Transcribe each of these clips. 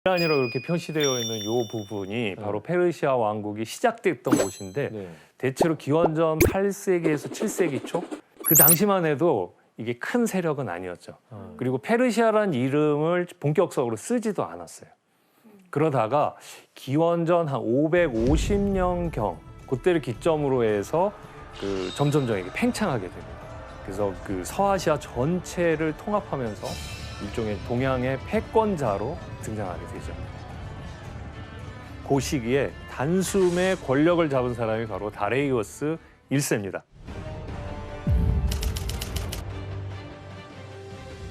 이란이라고 이렇게 표시되어 있는 이 부분이 바로 페르시아 왕국이 시작됐던 곳인데 네. 대체로 기원전 8세기에서 7세기 초 그 당시만 해도 이게 큰 세력은 아니었죠. 그리고 페르시아라는 이름을 본격적으로 쓰지도 않았어요. 그러다가 기원전 한 550년경 그때를 기점으로 해서 점점점 이게 팽창하게 됩니다. 그래서 그 서아시아 전체를 통합하면서 일종의 동양의 패권자로 등장하게 되죠. 그 시기에 단숨에 권력을 잡은 사람이 바로 다레이오스 1세입니다.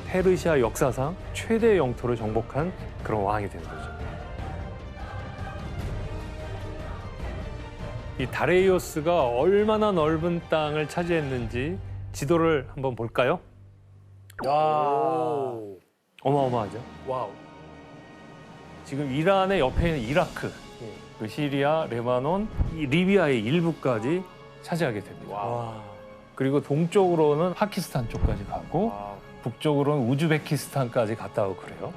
페르시아 역사상 최대 영토를 정복한 그런 왕이 된 거죠. 이 다레이오스가 얼마나 넓은 땅을 차지했는지 지도를 한번 볼까요? 와. 어마어마하죠. 와우. 지금 이란의 옆에 있는 이라크, 그 시리아, 레바논, 이 리비아의 일부까지 차지하게 됩니다. 와. 그리고 동쪽으로는 파키스탄 쪽까지 가고 와우. 북쪽으로는 우즈베키스탄까지 갔다 오고 그래요.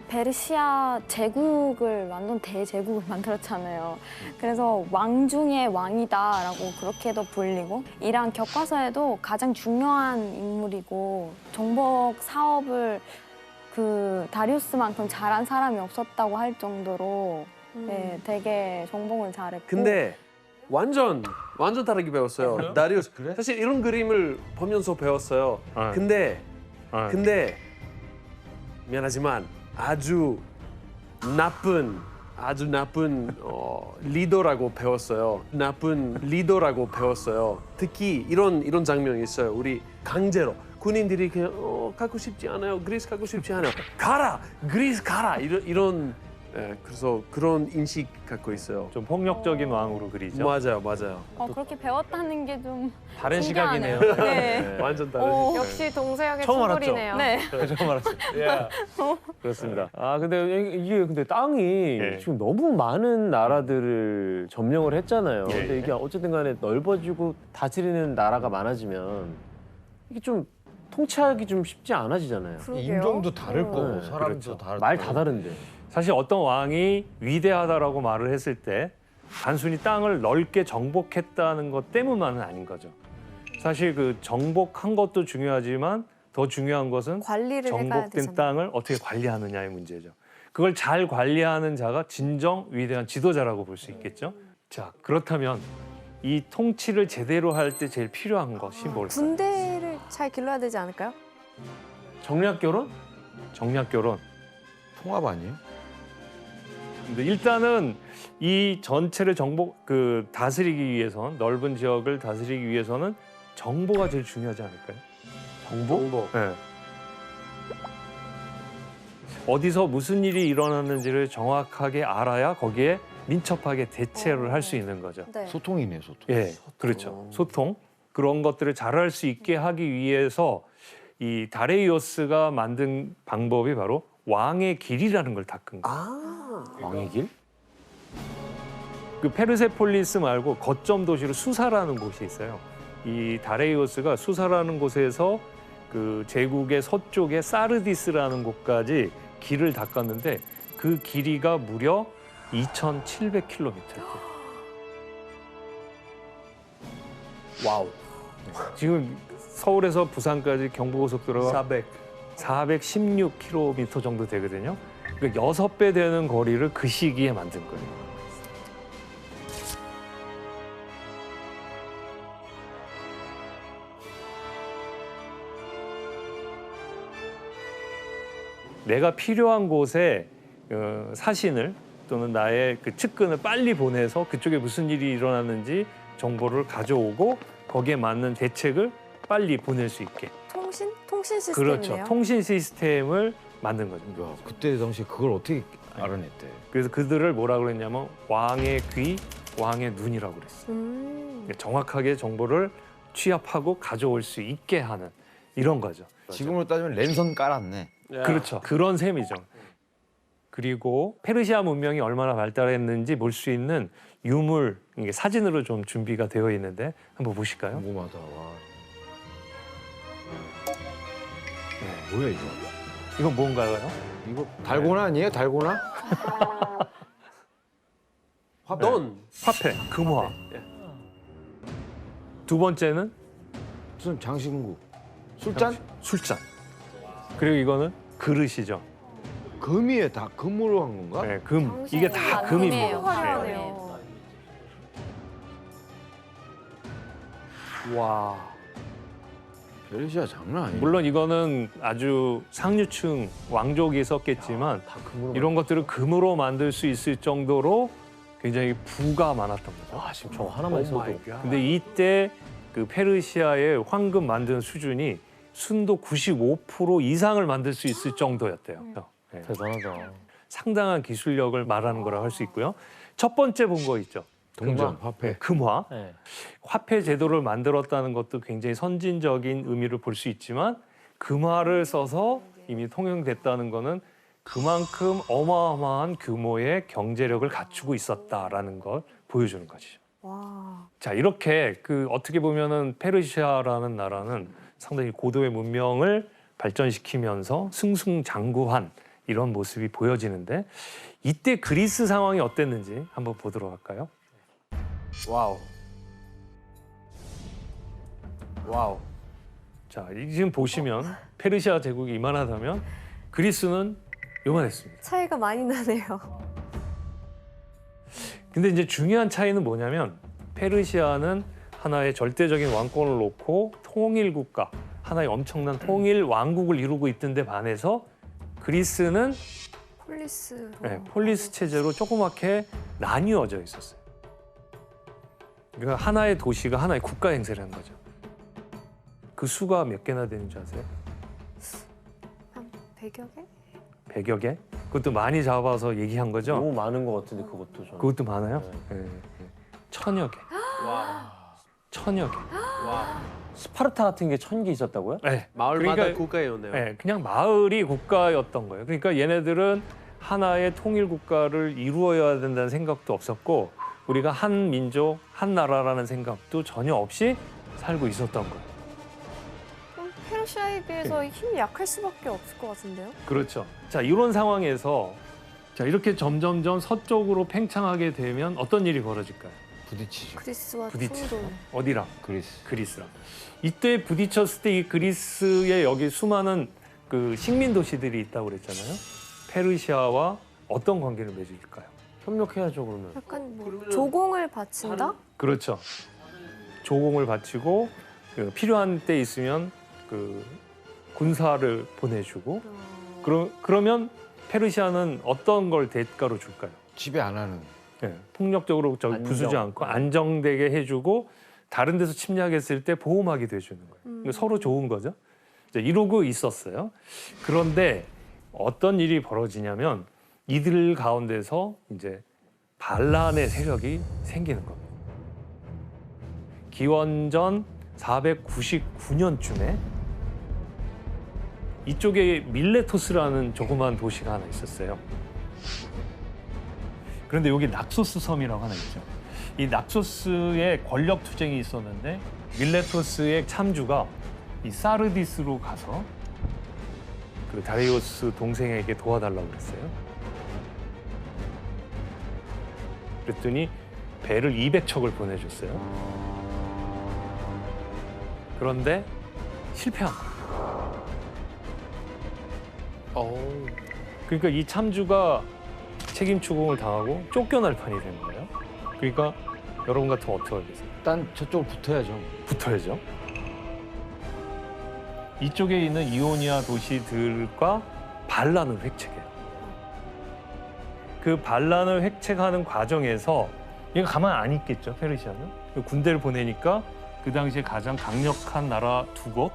페르시아 제국을 완전 대제국을 만들었잖아요. 그래서 왕 중의 왕이다라고 그렇게도 불리고 이란 교과서에도 가장 중요한 인물이고 정복 사업을 그 다리우스만큼 잘한 사람이 없었다고 할 정도로 네, 되게 정복을 잘했고. 근데 완전 다르게 배웠어요. 그래요? 다리우스. 그래? 사실 이런 그림을 보면서 배웠어요. 네. 근데 미안하지만 아주 나쁜 리더라고 배웠어요. 나쁜 리더라고 배웠어요. 특히 이런 장면이 있어요. 우리 강제로 군인들이 그냥 가고 싶지 않아요. 그리스 가고 싶지 않아요. 가라, 그리스 가라. 이런 그래서 그런 인식 갖고 있어요. 좀 폭력적인 왕으로 그리죠. 맞아요. 그렇게 배웠다는 게 좀 다른 신기하네요. 시각이네요. 네. 완전 다른. 역시 동서양의 처음 알았죠? 충돌이네요. 네. 처음 알았어요. 그렇습니다. 아 근데 이게 근데 땅이 예. 지금 너무 많은 나라들을 점령을 했잖아요. 예, 근데 이게 어쨌든 간에 넓어지고 다스리는 나라가 많아지면 이게 좀 통치하기 좀 쉽지 않아지잖아요. 그러게요. 인종도 다를 거고 네, 사람도 그렇죠. 다르고 말 다 다른데. 사실 어떤 왕이 위대하다라고 말을 했을 때 단순히 땅을 넓게 정복했다는 것 때문만은 아닌 거죠. 사실 그 정복한 것도 중요하지만 더 중요한 것은 관리를 해가야 정복된 되잖아요. 땅을 어떻게 관리하느냐의 문제죠. 그걸 잘 관리하는 자가 진정 위대한 지도자라고 볼 수 있겠죠. 자, 그렇다면 이 통치를 제대로 할 때 제일 필요한 것이 뭘까요? 군대를 잘 길러야 되지 않을까요? 정략 결혼? 정략 결혼. 통합 아니에요? 근데 일단은 이 전체를 다스리기 위해선 넓은 지역을 다스리기 위해서는 정보가 제일 중요하지 않을까요? 정보. 네. 어디서 무슨 일이 일어났는지를 정확하게 알아야 거기에 민첩하게 대처를 할 수 있는 거죠. 네. 소통이네 소통. 예, 그렇죠. 소통 그런 것들을 잘할 수 있게 하기 위해서 이 다레이오스가 만든 방법이 바로 왕의 길이라는 걸 닦은 거예요. 왕의 길? 그 페르세폴리스 말고 거점 도시로 수사라는 곳이 있어요. 이 다레이오스가 수사라는 곳에서 그 제국의 서쪽에 사르디스라는 곳까지 길을 닦았는데 그 길이가 무려 2,700km였대요. 와우. 지금 서울에서 부산까지 경부고속도로가 416km 정도 되거든요. 그러니까 6배 되는 거리를 그 시기에 만든 거예요. 내가 필요한 곳에 사신을 또는 나의 그 측근을 빨리 보내서 그쪽에 무슨 일이 일어났는지 정보를 가져오고 거기에 맞는 대책을 빨리 보낼 수 있게. 통신 시스템이네요. 그렇죠. 통신 시스템을 만든 거죠. 야, 그때 당시에 그걸 어떻게 알아냈대? 그래서 그들을 뭐라 그랬냐면 왕의 귀, 왕의 눈이라고 그랬어요. 정확하게 정보를 취합하고 가져올 수 있게 하는 이런 거죠. 지금으로 따지면 랜선 깔았네. 그렇죠. 그런 셈이죠. 그리고 페르시아 문명이 얼마나 발달했는지 볼 수 있는 유물, 이게 사진으로 좀 준비가 되어 있는데 한번 보실까요? 궁금하다. 와. 뭐야 이거? 이건 뭔가요? 이거 달고나 아니에요? 달고나? 돈. 화폐, 금화. 예. 두 번째는 무슨 장신구? 술잔? 술잔. 그리고 이거는 그릇이죠. 금이에 다 금으로 한 건가? 네, 금. 이게 다 금이에요. 금입니다. 화려하네요. 와. 페르시아 장난 아니에요. 물론 이거는 아주 상류층 왕족이 썼겠지만 다 금으로. 이런 것들을 금으로 만들 수 있을 정도로 굉장히 부가 많았던 거죠. 아 지금 저거 하나만 있어도. 근데 이때 그 페르시아의 황금 만드는 수준이 순도 95% 이상을 만들 수 있을 정도였대요. 네. 대단하다. 상당한 기술력을 말하는 거라고 할 수 있고요. 첫 번째 본 거 있죠. 동전, 화폐. 금화. 네. 화폐 제도를 만들었다는 것도 굉장히 선진적인 의미를 볼 수 있지만 금화를 써서 이미 통용됐다는 거는 그만큼 어마어마한 규모의 경제력을 갖추고 있었다라는 걸 보여주는 것이죠. 와. 자, 이렇게 그 어떻게 보면은 페르시아라는 나라는 상당히 고도의 문명을 발전시키면서 승승장구한 이런 모습이 보여지는데 이때 그리스 상황이 어땠는지 한번 보도록 할까요? 와우. 와우. 자, 지금 보시면 페르시아 제국이 이만하다면 그리스는 요만했습니다. 차이가 많이 나네요. 근데 이제 중요한 차이는 뭐냐면 페르시아는 하나의 절대적인 왕권을 놓고 통일 국가, 하나의 엄청난 통일 왕국을 이루고 있던 데 반해서 그리스는 폴리스로. 네, 폴리스 체제로 조그맣게 나뉘어져 있었어요. 그러니까 하나의 도시가 하나의 국가 행세를 한 거죠. 그 수가 몇 개나 되는 줄 아세요? 한 100여 개? 100여 개? 그것도 많이 잡아서 얘기한 거죠? 너무 많은 것 같은데 그것도 저는. 그것도 많아요? 네. 네. 1000여 개. 와. 1000여 개. 와. 스파르타 같은 게 1000개 있었다고요? 네. 마을마다 그러니까- 국가였네요. 네, 그냥 마을이 국가였던 거예요. 그러니까 얘네들은 하나의 통일 국가를 이루어야 된다는 생각도 없었고 우리가 한 민족, 한 나라라는 생각도 전혀 없이 살고 있었던 거예요. 그럼 페르시아에 비해서 힘이 약할 수밖에 없을 것 같은데요? 그렇죠. 자, 이런 상황에서 자, 이렇게 점점점 서쪽으로 팽창하게 되면 어떤 일이 벌어질까요? 부딪히죠. 그리스와 부딪히죠. 충돌. 어디랑? 그리스. 그리스랑. 이때 부딪혔을 때 이 그리스에 여기 수많은 그 식민 도시들이 있다고 그랬잖아요. 페르시아와 어떤 관계를 맺을까요? 협력해야죠 그러면. 약간 뭐 그러면은 조공을 바친다? 그렇죠. 조공을 바치고 그 필요한 때 있으면 그 군사를 보내주고 그러면 페르시아는 어떤 걸 대가로 줄까요? 지배 안 하는. 예, 폭력적으로 안정. 부수지 않고 안정되게 해주고 다른 데서 침략했을 때 보호막이 돼주는 거예요. 이거 서로 좋은 거죠. 이제 이러고 있었어요. 그런데 어떤 일이 벌어지냐면 이들 가운데서 이제 반란의 세력이 생기는 겁니다. 기원전 499년쯤에 이쪽에 밀레토스라는 조그만 도시가 하나 있었어요. 그런데 여기 낙소스 섬이라고 하나 있죠. 이 낙소스의 권력 투쟁이 있었는데 밀레토스의 참주가 이 사르디스로 가서 그 다리우스 동생에게 도와달라고 그랬어요. 그랬더니 배를 200척을 보내줬어요. 그런데 실패한 거예요. 그러니까 이 참주가 책임 추궁을 당하고 쫓겨날 판이 된 거예요. 그러니까 여러분 같으면 어떻게 하겠어요? 일단 저쪽으로 붙어야죠. 붙어야죠. 이쪽에 있는 이오니아 도시들과 반란을 획책해요. 그 반란을 획책하는 과정에서 얘가 가만 안 있겠죠, 페르시아는. 군대를 보내니까 그 당시에 가장 강력한 나라 두 곳,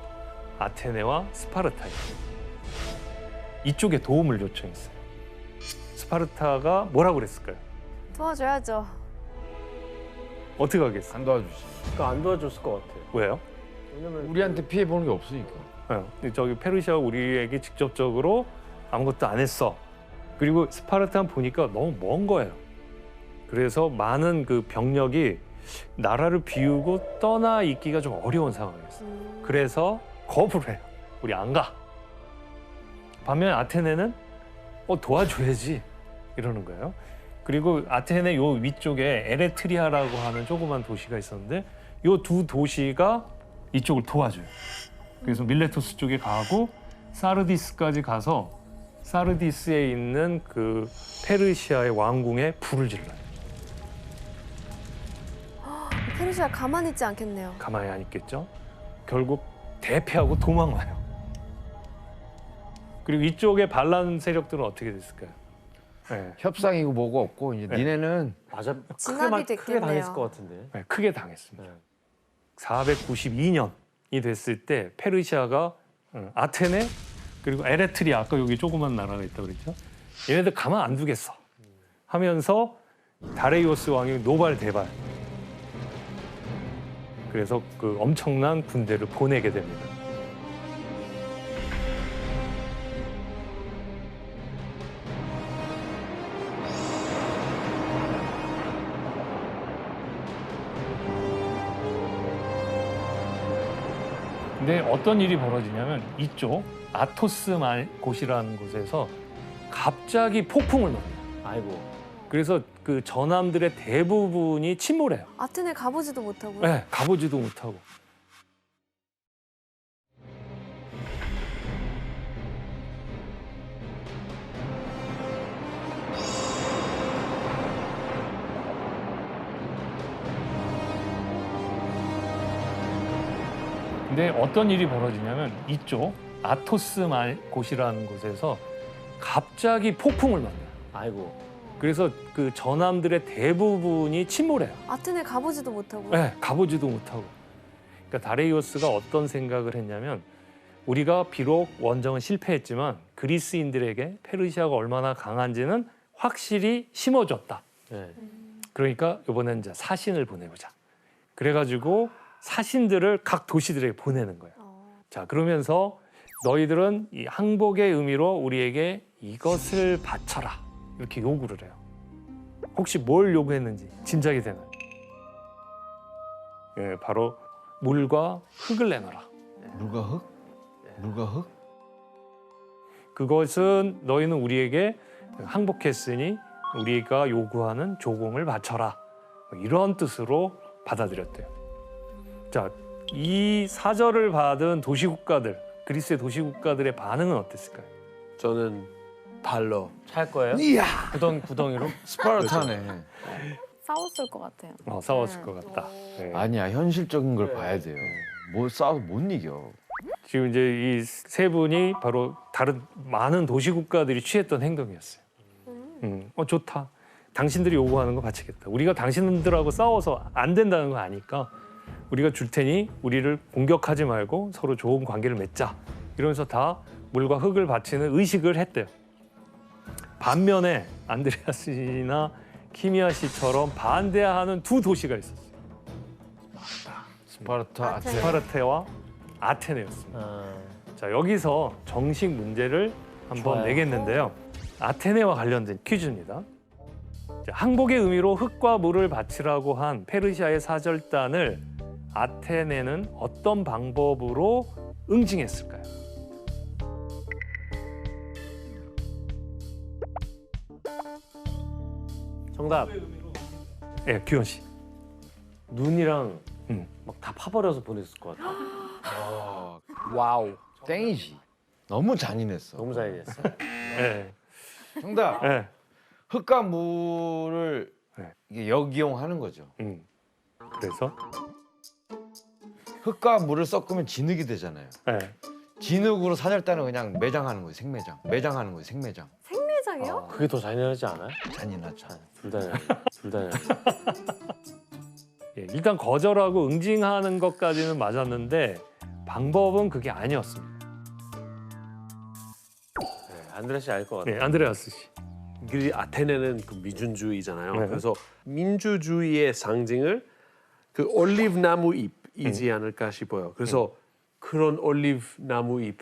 아테네와 스파르타예요. 이쪽에 도움을 요청했어요. 스파르타가 뭐라고 그랬을까요? 도와줘야죠. 어떻게 하겠어요? 안 도와주지. 그러니까 안 도와줬을 것 같아요. 왜요? 왜냐면 우리한테 피해 보는 게 없으니까. 저기 페르시아가 우리에게 직접적으로 아무것도 안 했어. 그리고 스파르타는 보니까 너무 먼 거예요. 그래서 많은 그 병력이 나라를 비우고 떠나 있기가 좀 어려운 상황이었어요. 그래서 거부를 해요. 우리 안 가. 반면 아테네는 도와줘야지 이러는 거예요. 그리고 아테네 요 위쪽에 에레트리아라고 하는 조그만 도시가 있었는데 요 두 도시가 이쪽을 도와줘요. 그래서 밀레토스 쪽에 가고 사르디스까지 가서 사르디스에 있는 그 페르시아의 왕궁에 불을 질러요. 페르시아 가만히 있지 않겠네요. 가만히 안 있겠죠. 결국 대패하고 도망와요. 그리고 이쪽의 반란 세력들은 어떻게 됐을까요? 네, 협상이고 뭐고 없고 이제 네. 니네는 맞아. 진압이 크게 됐겠네요. 당했을 것 같은데. 네, 크게 당했습니다. 네. 492년이 됐을 때 페르시아가 아테네 그리고 에레트리아 아까 여기 조그만 나라가 있다고 그랬죠. 얘네들 가만 안 두겠어 하면서 다레이오스 왕이 노발대발 그래서 그 엄청난 군대를 보내게 됩니다. 근데 어떤 일이 벌어지냐면 이쪽 아토스 곳이라는 곳에서 갑자기 폭풍을 넣어요. 아이고. 그래서 그 전함들의 대부분이 침몰해요. 아테네 가보지도 못하고요. 네, 가보지도 못하고. 근데 어떤 일이 벌어지냐면 이쪽 아토스 곳이라는 곳에서 갑자기 폭풍을 넣어요. 아이고. 그래서 그 전함들의 대부분이 침몰해요. 아테네 가보지도 못하고요. 네, 가보지도 못하고. 그러니까 다레이오스가 어떤 생각을 했냐면 우리가 비록 원정은 실패했지만 그리스인들에게 페르시아가 얼마나 강한지는 확실히 심어줬다. 네. 그러니까 이번엔 이제 사신을 보내보자. 그래가지고 사신들을 각 도시들에게 보내는 거예요. 자, 그러면서 너희들은 이 항복의 의미로 우리에게 이것을 바쳐라. 이렇게 요구를 해요. 혹시 뭘 요구했는지 짐작이 되나요? 예, 바로 물과 흙을 내놔라. 물과 흙? 물과 흙? 그것은 너희는 우리에게 항복했으니 우리가 요구하는 조공을 바쳐라. 이런 뜻으로 받아들였대요. 자, 이 사절을 받은 도시국가들, 그리스의 도시국가들의 반응은 어땠을까요? 저는 발로. 찰 거예요? 이야! 구덩이로? 스파르타네. 싸웠을 것 같아요. 싸웠을 것 같다. 네. 아니야, 현실적인 걸 봐야 돼요. 뭐 싸워서 못 이겨. 지금 이제 이 세 분이 바로 다른 많은 도시국가들이 취했던 행동이었어요. 좋다. 당신들이 요구하는 거 바치겠다. 우리가 당신들하고 싸워서 안 된다는 거 아니까 우리가 줄 테니 우리를 공격하지 말고 서로 좋은 관계를 맺자. 이러면서 다 물과 흙을 바치는 의식을 했대요. 반면에 안드레아스나 키미아 씨처럼 반대하는 두 도시가 있었어요. 스파르타, 아테네. 스파르타와 아테네였습니다. 자, 여기서 정식 문제를 한번 좋아요. 내겠는데요. 아테네와 관련된 퀴즈입니다. 자, 항복의 의미로 흙과 물을 바치라고 한 페르시아의 사절단을 아테네는 어떤 방법으로 응징했을까요? 정답. 예, 규현 씨. 눈이랑 음. 막 다 파버려서 보냈을 것 같아. 와우. 땡이지. 너무 잔인했어. 너무 잘했어. 예. 정답. 예. 흙과 물을 네. 이게 역이용하는 거죠. 그래서 흙과 물을 섞으면 진흙이 되잖아요. 예. 진흙으로 사절단을 그냥 매장하는 거예요. 생매장. 매장하는 거예요. 생매장. 생매장이요? 그게 더 잔인하지 않아요? 잔인하죠. 둘 다. 둘 다. 예, 일단 거절하고 응징하는 것까지는 맞았는데 방법은 그게 아니었습니다. 안드레 씨 알 것 같아. 네, 안드레아스 씨. 아테네는 그 미준주의잖아요. 네. 그래서 민주주의의 상징을 그 올리브 나무 잎이지 않을까 싶어요. 그래서 그런 올리브 나무 잎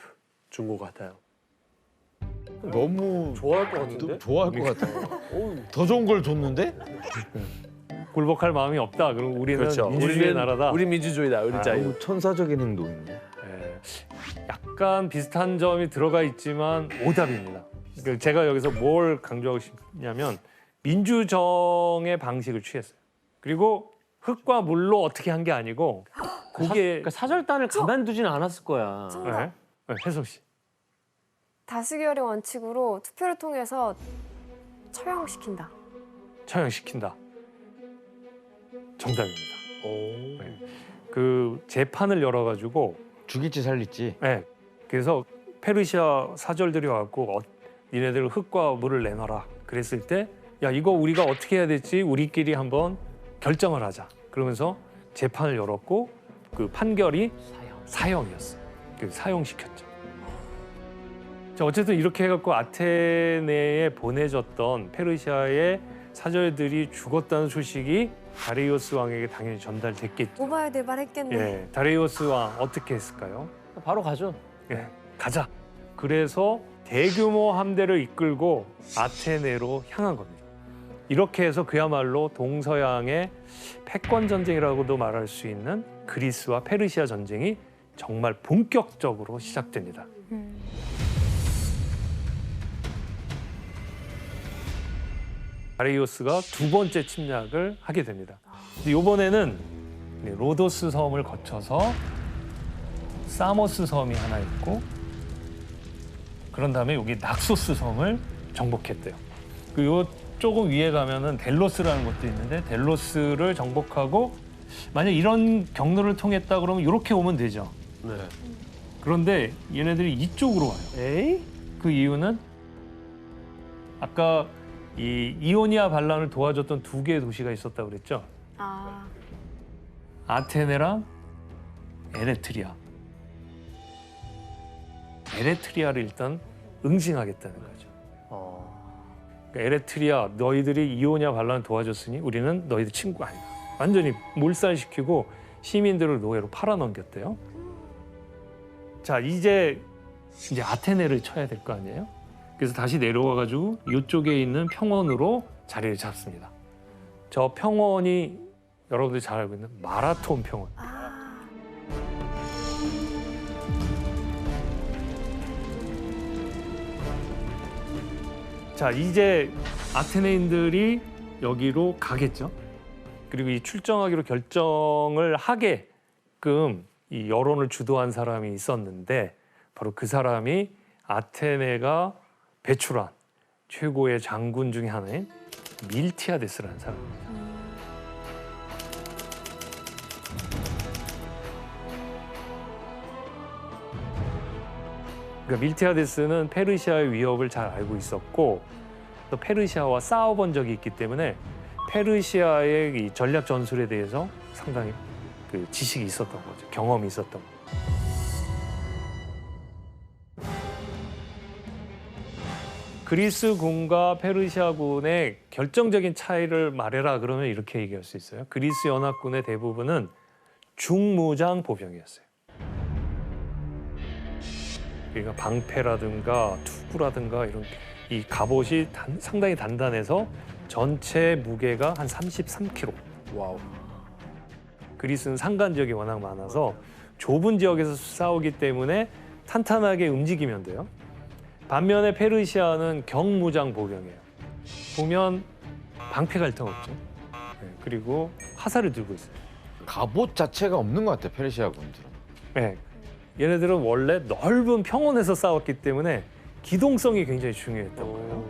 준 것 같아요. 너무 좋아할 것 같은데? 좋아할 것 같아요. 더 좋은 걸 줬는데? 굴복할 마음이 없다. 그럼 우리는 그렇죠. 민주주의 나라다. 우리 민주주의다. 우리 자유. 너무 천사적인 행동인데. 예, 약간 약간 비슷한 점이 들어가 있지만 오답입니다. 그러니까 제가 여기서 뭘 강조하고 싶냐면 민주정의 방식을 취했어요. 그리고 흙과 물로 어떻게 한 게 아니고 그게 그러니까 사절단을 가만두진 않았을 거야. 네? 네, 혜성 씨. 다수결의 원칙으로 투표를 통해서 처형시킨다. 처형시킨다. 정답입니다. 네. 그 재판을 열어가지고 죽일지 살릴지. 네. 그래서 페르시아 사절들이 와갖고 니네들 흙과 물을 내놔라. 그랬을 때 야 이거 우리가 어떻게 해야 될지 우리끼리 한번 결정을 하자. 그러면서 재판을 열었고 그 판결이 사형이었어요. 그 사형시켰죠. 자, 어쨌든 이렇게 해갖고 아테네에 보내졌던 페르시아의 사절들이 죽었다는 소식이 다리우스 왕에게 당연히 전달됐겠죠. 모바일 대발했겠네. 예, 다리우스 왕 어떻게 했을까요? 바로 가죠. 예, 가자. 그래서 대규모 함대를 이끌고 아테네로 향한 겁니다. 이렇게 해서 그야말로 동서양의 패권 전쟁이라고도 말할 수 있는 그리스와 페르시아 전쟁이 정말 본격적으로 시작됩니다. 다리우스가 두 번째 침략을 하게 됩니다. 근데 이번에는 로도스 섬을 거쳐서 사모스 섬이 하나 있고 그런 다음에 여기 낙소스 섬을 정복했대요. 그리고 조금 위에 가면은 델로스라는 것도 있는데 델로스를 정복하고 만약 이런 경로를 통했다 그러면 이렇게 오면 되죠. 네. 그런데 얘네들이 이쪽으로 와요. 에이? 그 이유는 아까 이 이오니아 반란을 도와줬던 두 개의 도시가 있었다고 그랬죠. 아, 아테네랑 에레트리아. 에레트리아를 일단 응징하겠다는 거죠. 그러니까 에레트리아 너희들이 이오니아 반란을 도와줬으니 우리는 너희들 친구 아니다. 완전히 몰살시키고 시민들을 노예로 팔아넘겼대요. 자 이제 아테네를 쳐야 될 거 아니에요? 그래서 다시 내려와가지고 이쪽에 있는 평원으로 자리를 잡습니다. 저 평원이 여러분들이 잘 알고 있는 마라톤 평원. 자 이제 아테네인들이 여기로 가겠죠. 그리고 이 출정하기로 결정을 하게끔 이 여론을 주도한 사람이 있었는데 바로 그 사람이 아테네가 배출한 최고의 장군 중에 하나인 밀티아데스라는 사람입니다. 그러니까 밀티아데스는 페르시아의 위협을 잘 알고 있었고 또 페르시아와 싸워본 적이 있기 때문에 페르시아의 이 전략 전술에 대해서 상당히 그 지식이 있었던 거죠. 경험이 있었던 거죠. 그리스군과 페르시아군의 결정적인 차이를 말해라 그러면 이렇게 얘기할 수 있어요. 그리스 연합군의 대부분은 중무장 보병이었어요. 그러니까 방패라든가 투구라든가 이런 이 갑옷이 상당히 단단해서 전체 무게가 한 33kg. 와우. 그리스는 산간 지역이 워낙 많아서 좁은 지역에서 싸우기 때문에 탄탄하게 움직이면 돼요. 반면에 페르시아는 경무장 보병이에요. 보면 방패가 일단 없죠. 네, 그리고 화살을 들고 있어요. 갑옷 자체가 없는 것 같아 페르시아 군들은. 네, 얘네들은 원래 넓은 평원에서 싸웠기 때문에 기동성이 굉장히 중요했던 거예요.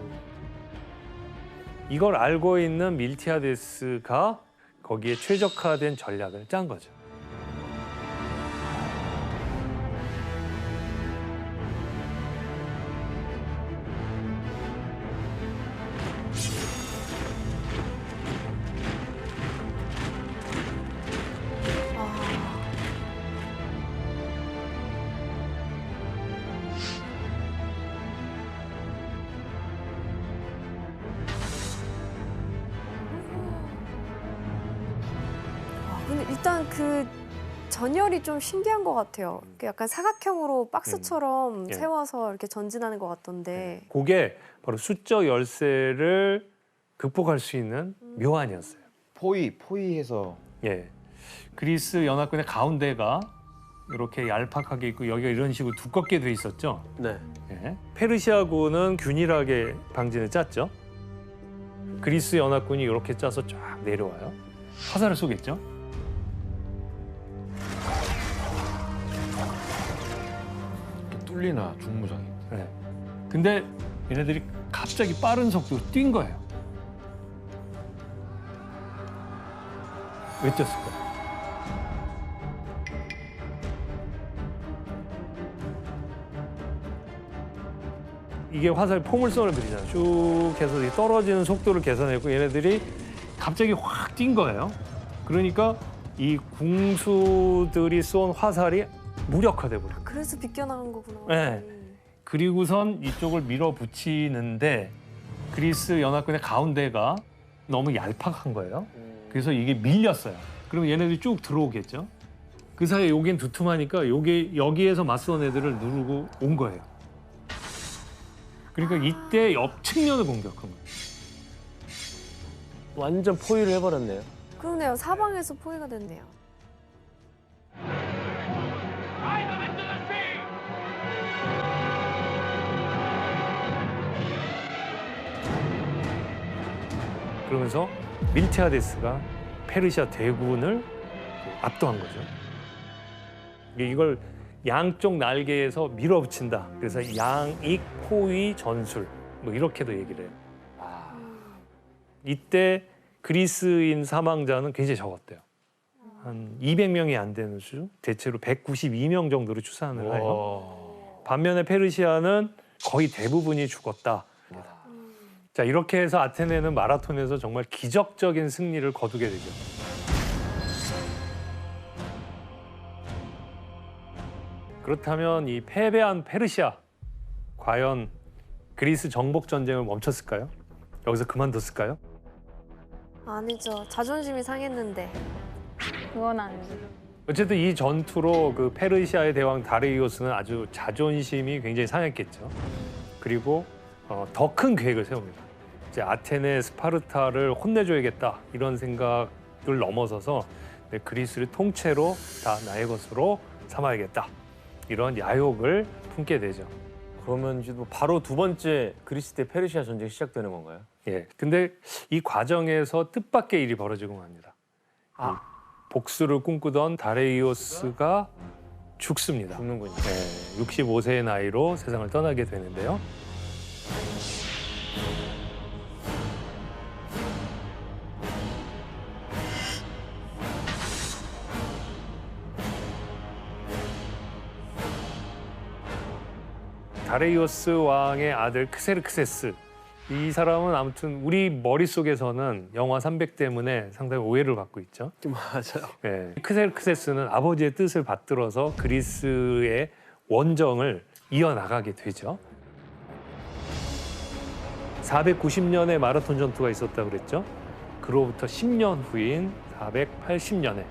이걸 알고 있는 밀티아데스가 거기에 최적화된 전략을 짠 거죠. 근데 일단 그 전열이 좀 신기한 것 같아요. 그 약간 사각형으로 박스처럼 예. 세워서 이렇게 전진하는 것 같던데. 그게 바로 수적 열세를 극복할 수 있는 묘안이었어요. 포위해서 예, 그리스 연합군의 가운데가 이렇게 얄팍하게 있고 여기가 이런 식으로 두껍게 돼 있었죠. 네. 예. 페르시아군은 균일하게 방진을 짰죠. 그리스 연합군이 이렇게 짜서 쫙 내려와요. 화살을 쏘겠죠. 뚫리나 중무장이. 예. 근데 얘네들이 갑자기 빠른 속도로 뛴 거예요. 왜 뛰었을까? 이게 화살 포물선을 그리잖아요. 쭉 해서 이 떨어지는 속도를 계산했고 얘네들이 갑자기 확 뛴 거예요. 그러니까 이 궁수들이 쏜 화살이 무력화돼 버려. 그래서 비껴나간 거구나. 네. 그리고선 이쪽을 밀어붙이는데 그리스 연합군의 가운데가 너무 얄팍한 거예요. 그래서 이게 밀렸어요. 그럼 얘네들이 쭉 들어오겠죠. 그 사이에 여긴 두툼하니까 여기에서 맞선 애들을 누르고 온 거예요. 그러니까 이때 옆 측면을 공격한 거예요. 완전 포위를 해버렸네요. 그러네요. 사방에서 포위가 됐네요. 그러면서 밀티아데스가 페르시아 대군을 압도한 거죠. 이걸 양쪽 날개에서 밀어붙인다. 그래서 양익 포위 전술 뭐 이렇게도 얘기를 해요. 이때 그리스인 사망자는 굉장히 적었대요. 한 200명이 안 되는 수, 대체로 192명 정도로 추산을 해요. 반면에 페르시아는 거의 대부분이 죽었다. 자, 이렇게 해서 아테네는 마라톤에서 정말 기적적인 승리를 거두게 되죠. 그렇다면 이 패배한 페르시아, 과연 그리스 정복 전쟁을 멈췄을까요? 여기서 그만뒀을까요? 아니죠. 자존심이 상했는데. 그건 아니죠. 어쨌든 이 전투로 그 페르시아의 대왕 다리우스는 아주 자존심이 굉장히 상했겠죠. 그리고 더 큰 계획을 세웁니다. 이제 아테네, 스파르타를 혼내줘야겠다 이런 생각을 넘어서서 그리스를 통째로 다 나의 것으로 삼아야겠다 이런 야욕을 품게 되죠. 그러면 이제 뭐 바로 두 번째 그리스 대 페르시아 전쟁이 시작되는 건가요? 예. 근데 이 과정에서 뜻밖의 일이 벌어지고 맙니다. 이 복수를 꿈꾸던 다레이오스가 죽습니다. 죽는군요. 예, 65세의 나이로 세상을 떠나게 되는데요. 다레이오스 왕의 아들 크세르크세스. 이 사람은 아무튼 우리 머릿속에서는 영화 300 때문에 상당히 오해를 받고 있죠. 맞아요. 예. 크세르크세스는 아버지의 뜻을 받들어서 그리스의 원정을 이어나가게 되죠. 490년에 마라톤 전투가 있었다고 그랬죠. 그로부터 10년 후인 480년에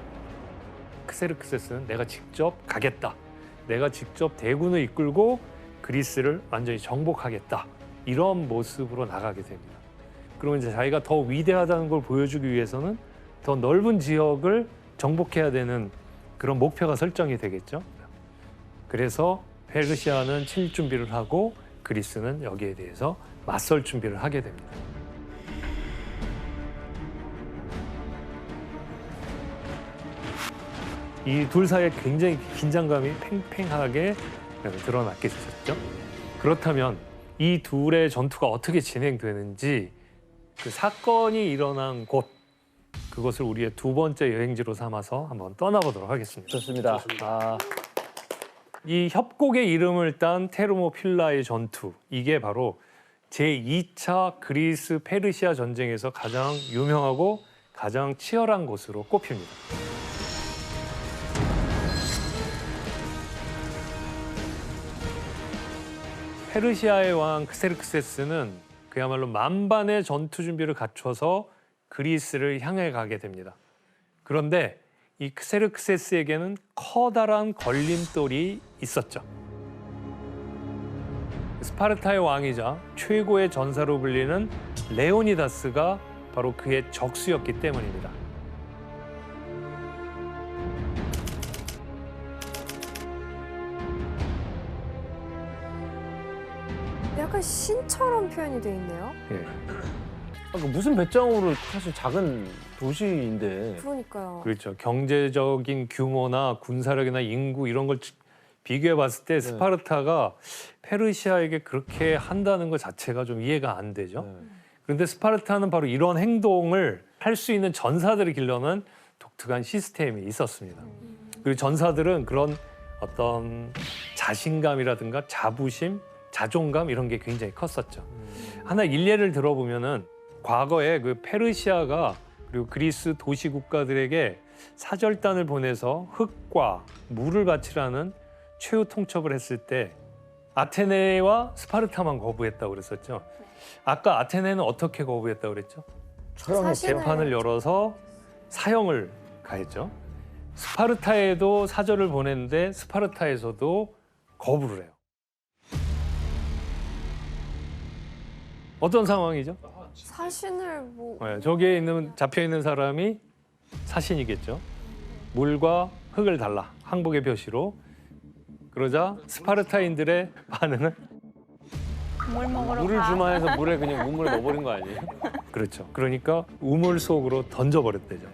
크세르크세스는 내가 직접 가겠다. 내가 직접 대군을 이끌고 그리스를 완전히 정복하겠다. 이런 모습으로 나가게 됩니다. 그러면 이제 자기가 더 위대하다는 걸 보여주기 위해서는 더 넓은 지역을 정복해야 되는 그런 목표가 설정이 되겠죠. 그래서 페르시아는 칠 준비를 하고 그리스는 여기에 대해서 맞설 준비를 하게 됩니다. 이 둘 사이에 굉장히 긴장감이 팽팽하게 드러났게 되셨죠. 그렇다면 이 둘의 전투가 어떻게 진행되는지 그 사건이 일어난 곳, 그것을 우리의 두 번째 여행지로 삼아서 한번 떠나보도록 하겠습니다. 좋습니다. 이 협곡의 이름을 딴 테르모필라의 전투, 이게 바로 제2차 그리스 페르시아 전쟁에서 가장 유명하고 가장 치열한 곳으로 꼽힙니다. 페르시아의 왕 크세르크세스는 그야말로 만반의 전투 준비를 갖춰서 그리스를 향해 가게 됩니다. 그런데 이 크세르크세스에게는 커다란 걸림돌이 있었죠. 스파르타의 왕이자 최고의 전사로 불리는 레오니다스가 바로 그의 적수였기 때문입니다. 약간 신처럼 표현이 돼 있네요. 예. 그러니까 무슨 배짱으로 사실 작은 도시인데 그러니까요. 그렇죠. 경제적인 규모나 군사력이나 인구 이런 걸 비교해 봤을 때 스파르타가 페르시아에게 그렇게 한다는 것 자체가 좀 이해가 안 되죠. 그런데 스파르타는 바로 이런 행동을 할 수 있는 전사들을 길러는 독특한 시스템이 있었습니다. 그리고 전사들은 그런 어떤 자신감이라든가 자부심, 자존감 이런 게 굉장히 컸었죠. 하나 일례를 들어보면은 과거에 그 페르시아가 그리고 그리스 도시 국가들에게 사절단을 보내서 흙과 물을 바치라는 최후 통첩을 했을 때 아테네와 스파르타만 거부했다고 그랬었죠. 아까 아테네는 어떻게 거부했다고 그랬죠? 재판을 열어서 사형을 가했죠. 스파르타에도 사절을 보냈는데 스파르타에서도 거부를 해요. 어떤 상황이죠? 사신을 뭐 네, 저기에 있는 잡혀 있는 사람이 사신이겠죠. 물과 흙을 달라 항복의 표시로. 그러자 스파르타인들의 반응은 물 먹으러 물을 가. 주마 해서 물에 그냥 우물에 넣어버린 거 아니에요? 그렇죠. 그러니까 우물 속으로 던져버렸대죠.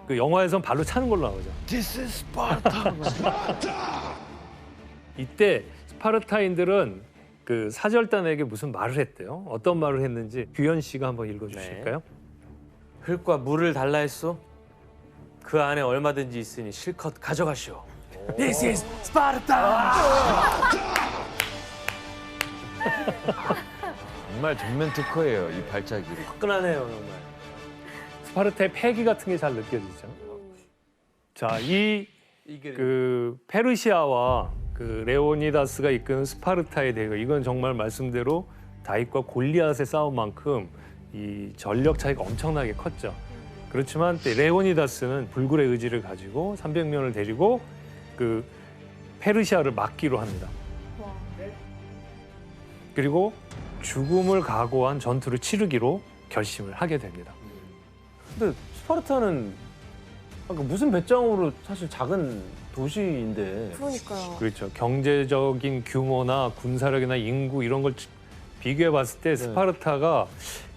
그 영화에선 발로 차는 걸로 나오죠. This is Sparta. 이때 스파르타인들은 그 사절단에게 무슨 말을 했대요. 어떤 말을 했는지 규현 씨가 한번 읽어주실까요? 흙과 물을 달라 했소? 그 안에 얼마든지 있으니 실컷 가져가시오. This is Sparta! 정말 전면 특허예요, 이 발차기로. 화끈하네요, 정말. 스파르타의 패기 같은 게 잘 느껴지죠. 자, 이 이게 그 페르시아와 그 레오니다스가 이끄는 스파르타의 대결, 이건 정말 말씀대로 다윗과 골리앗의 싸움만큼 이 전력 차이가 엄청나게 컸죠. 그렇지만 레오니다스는 불굴의 의지를 가지고 300명을 데리고 그 페르시아를 막기로 합니다. 그리고 죽음을 각오한 전투를 치르기로 결심을 하게 됩니다. 근데 스파르타는 그러니까 무슨 배짱으로 사실 작은 도시인데 그러니까요. 그렇죠. 경제적인 규모나 군사력이나 인구 이런 걸 비교해 봤을 때 스파르타가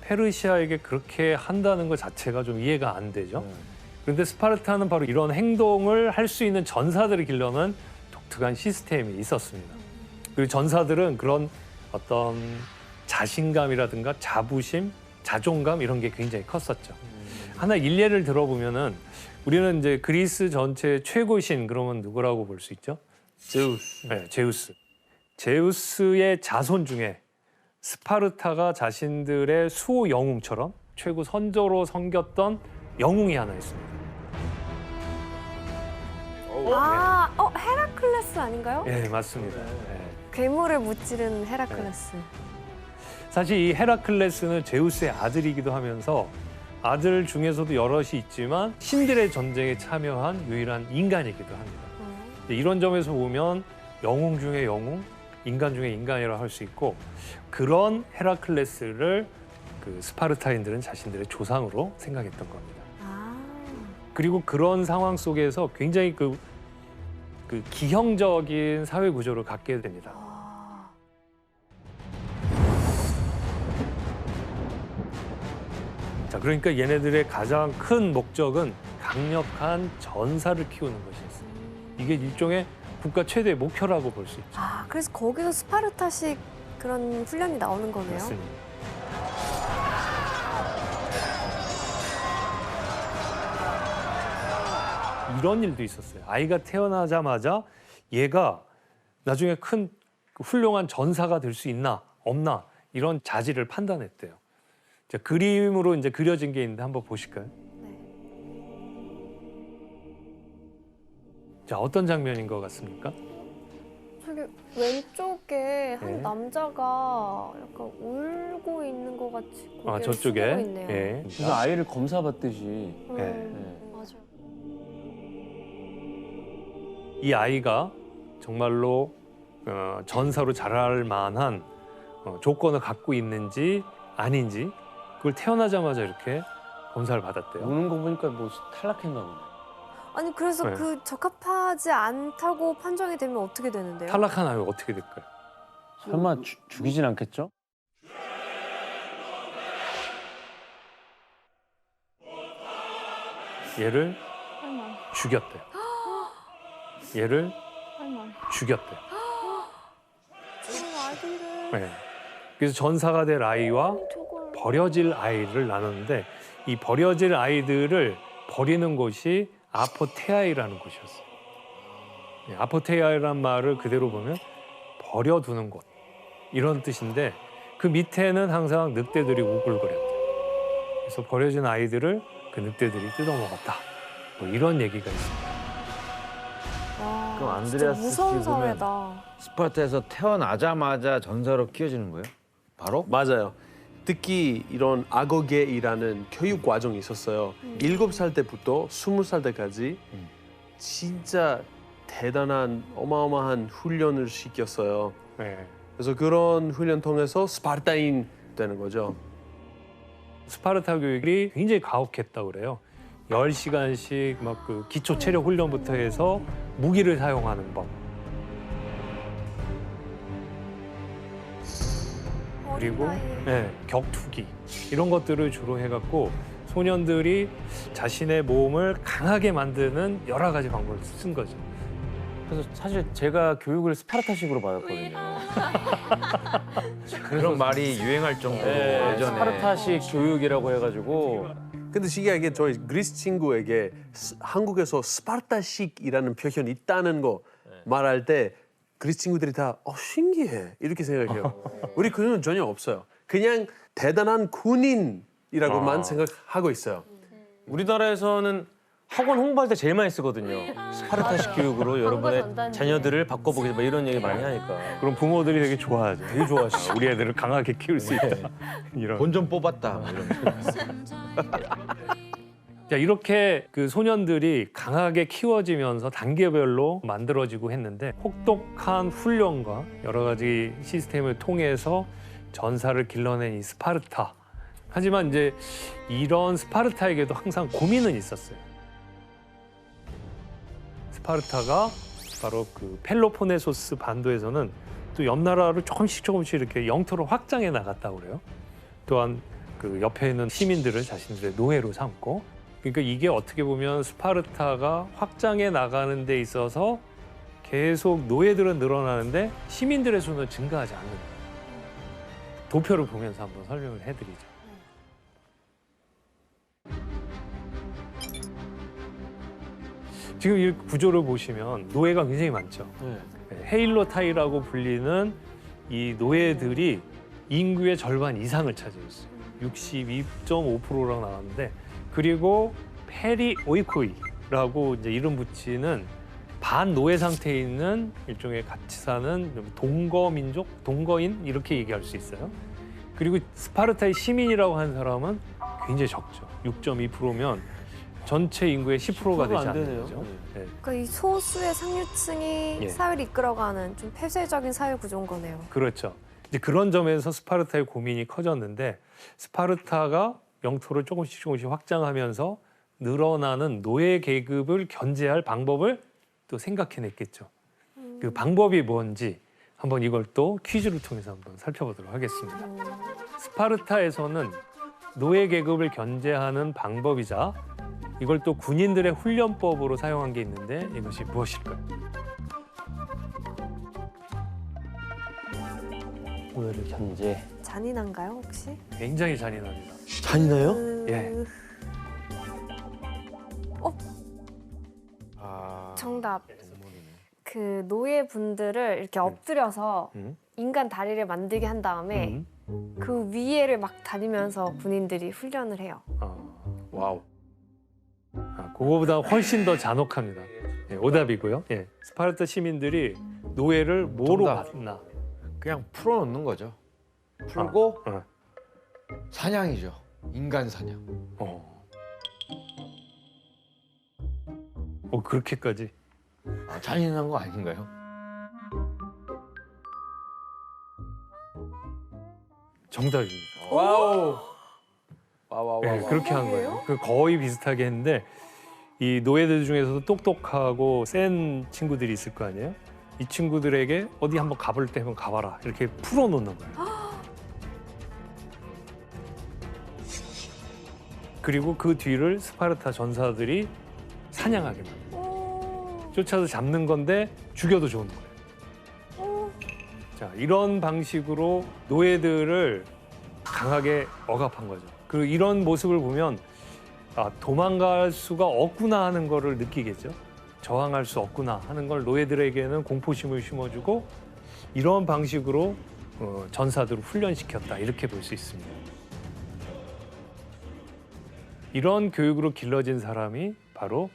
페르시아에게 그렇게 한다는 것 자체가 좀 이해가 안 되죠. 그런데 스파르타는 바로 이런 행동을 할 수 있는 전사들을 길러는 독특한 시스템이 있었습니다. 그리고 전사들은 그런 어떤 자신감이라든가 자부심, 자존감 이런 게 굉장히 컸었죠. 하나 일례를 들어보면은 우리는 이제 그리스 전체의 최고신 그러면 누구라고 볼 수 있죠? 제우스. 네, 제우스. 제우스의 자손 중에 스파르타가 자신들의 수호 영웅처럼 최고 선조로 섬겼던 영웅이 하나 있습니다. 헤라클레스 아닌가요? 네, 맞습니다. 네. 괴물을 무찌른 헤라클레스. 사실 이 헤라클레스는 제우스의 아들이기도 하면서 아들 중에서도 여럿이 있지만 신들의 전쟁에 참여한 유일한 인간이기도 합니다. 이런 점에서 보면 영웅 중에 영웅, 인간 중에 인간이라 할 수 있고 그런 헤라클레스를 그 스파르타인들은 자신들의 조상으로 생각했던 겁니다. 그리고 그런 상황 속에서 굉장히 그 기형적인 사회 구조를 갖게 됩니다. 자, 그러니까 얘네들의 가장 큰 목적은 강력한 전사를 키우는 것이었어요. 이게 일종의 국가 최대의 목표라고 볼 수 있죠. 그래서 거기서 스파르타식 그런 훈련이 나오는 거네요. 맞습니다. 이런 일도 있었어요. 아이가 태어나자마자 얘가 나중에 큰 훌륭한 전사가 될 수 있나 없나 이런 자질을 판단했대요. 자, 그림으로 이제 그려진 게 있는데 한번 보실까요? 자, 어떤 장면인 것 같습니까? 저기 왼쪽에 한 네. 남자가 약간 울고 있는 것 같이 고개를 저쪽에. 숙이고 있네요. 예. 무슨 아이를 검사받듯이. 네. 맞아요. 이 아이가 정말로 전사로 자랄 만한 조건을 갖고 있는지 아닌지 그걸 태어나자마자 이렇게 검사를 받았대요. 우는 거 보니까 뭐 탈락했나 보네. 아니 그래서 네. 그 적합하지 않다고 판정이 되면 어떻게 되는데요? 탈락한 아이가 어떻게 될까요? 설마 죽이진 않겠죠? 얘를 죽였대요. 얘를 죽였대요. 아기를 네. 그래서 전사가 될 아이와 저걸 버려질 아이를 나눴는데 이 버려질 아이들을 버리는 곳이 아포테아이라는 곳이었어요. 네, 아포테아이라는 말을 그대로 보면 버려두는 곳 이런 뜻인데 그 밑에는 항상 늑대들이 우글거렸대요. 그래서 버려진 아이들을 그 늑대들이 뜯어먹었다. 뭐 이런 얘기가 있습니다. 와, 그럼 진짜 안드레아스 무서운 씨 보면- 사회다. 스파르타에서 태어나자마자 전사로 키워지는 거예요? 바로? 맞아요. 특히 이런 악어계이라는 교육 과정이 있었어요. 7살 때부터 20살 때까지 진짜 대단한 어마어마한 훈련을 시켰어요. 네. 그래서 그런 훈련 통해서 스파르타인 되는 거죠. 스파르타 교육이 굉장히 가혹했다고 그래요. 10시간씩 막 그 기초 체력 훈련부터 해서 무기를 사용하는 법. 그리고 어린 나이에. 네, 격투기 이런 것들을 주로 해갖고 소년들이 자신의 몸을 강하게 만드는 여러 가지 방법을 쓴 거죠. 그래서 사실 제가 교육을 스파르타식으로 받았거든요. 그런 말이 유행할 정도로 네, 예전에 스파르타식 교육이라고 해가지고 근데 신기하게 저희 그리스 친구에게 한국에서 스파르타식이라는 표현이 있다는 거 말할 때 그리스 친구들이 다 신기해 이렇게 생각해요. 우리 그런 전혀 없어요. 그냥 대단한 군인이라고만 생각하고 있어요. 우리나라에서는 학원 홍보할 때 제일 많이 쓰거든요. 스파르타식 교육으로 여러분의 전단지. 자녀들을 바꿔보겠다 뭐 이런 얘기 많이 하니까. 그럼 부모들이 되게 좋아하죠. 되게 좋아하시죠. 우리 애들을 강하게 키울 수 있다. 이런. 본전 뽑았다 뭐 이러면서. 자, 이렇게 그 소년들이 강하게 키워지면서 단계별로 만들어지고 했는데 혹독한 훈련과 여러 가지 시스템을 통해서 전사를 길러낸 이 스파르타. 하지만 이제 이런 스파르타에게도 항상 고민은 있었어요. 스파르타가 바로 그 펠로포네소스 반도에서는 또 옆 나라를 조금씩 이렇게 영토를 확장해 나갔다고 그래요. 또한 그 옆에 있는 시민들을 자신들의 노예로 삼고 그러니까 이게 어떻게 보면 스파르타가 확장해 나가는 데 있어서 계속 노예들은 늘어나는데 시민들의 수는 증가하지 않는 거예요. 도표를 보면서 한번 설명을 해드리죠. 지금 이 구조를 보시면 노예가 굉장히 많죠. 네, 헤일로타이라고 불리는 이 노예들이 인구의 절반 이상을 차지했어요. 62.5%라고 나왔는데 그리고 페리 오이코이라고 이제 이름 붙이는 반노예 상태에 있는 일종의 같이 사는 동거민족, 동거인 이렇게 얘기할 수 있어요. 그리고 스파르타의 시민이라고 하는 사람은 굉장히 적죠. 6.2%면 전체 인구의 10%가 되지 안 않는 되네요. 거죠. 네. 그러니까 이 소수의 상류층이 예. 사회를 이끌어가는 좀 폐쇄적인 사회 구조인 거네요. 그렇죠. 이제 그런 점에서 스파르타의 고민이 커졌는데 스파르타가 영토를 조금씩 확장하면서 늘어나는 노예 계급을 견제할 방법을 또 생각해냈겠죠. 그 방법이 뭔지 한번 이걸 또 퀴즈를 통해서 한번 살펴보도록 하겠습니다. 스파르타에서는 노예 계급을 견제하는 방법이자 이걸 또 군인들의 훈련법으로 사용한 게 있는데 이것이 무엇일까요? 노예를 견제. 잔인한가요, 혹시? 굉장히 잔인합니다. 잔인해요? 예. 정답. 그 노예분들을 이렇게 엎드려서 인간 다리를 만들게 한 다음에 그 위에를 막 다니면서 군인들이 훈련을 해요. 와우. 그거보다 훨씬 더 잔혹합니다. 예, 오답이고요. 예. 스파르타 시민들이 노예를 뭐로 정답. 받나? 그냥 풀어놓는 거죠. 풀고 어. 사냥이죠. 인간 사냥. 그렇게까지. 잔인한 거 아닌가요? 정답입니다. 와우. 와우. 예, 그렇게 한 거예요. 그 거의 비슷하게 했는데 이 노예들 중에서도 똑똑하고 센 친구들이 있을 거 아니에요? 이 친구들에게 어디 한번 가볼 때 한번 가봐라 이렇게 풀어놓는 거예요. 그리고 그 뒤를 스파르타 전사들이 사냥하게 만들어요. 쫓아서 잡는 건데 죽여도 좋은 거예요. 자, 이런 방식으로 노예들을 강하게 억압한 거죠. 그리고 이런 모습을 보면 아, 도망갈 수가 없구나 하는 거를 느끼겠죠. 저항할 수 없구나 하는 걸 노예들에게는 공포심을 심어주고 이런 방식으로 전사들을 훈련시켰다 이렇게 볼 수 있습니다. 이런 교육으로 길러진 사람이 바로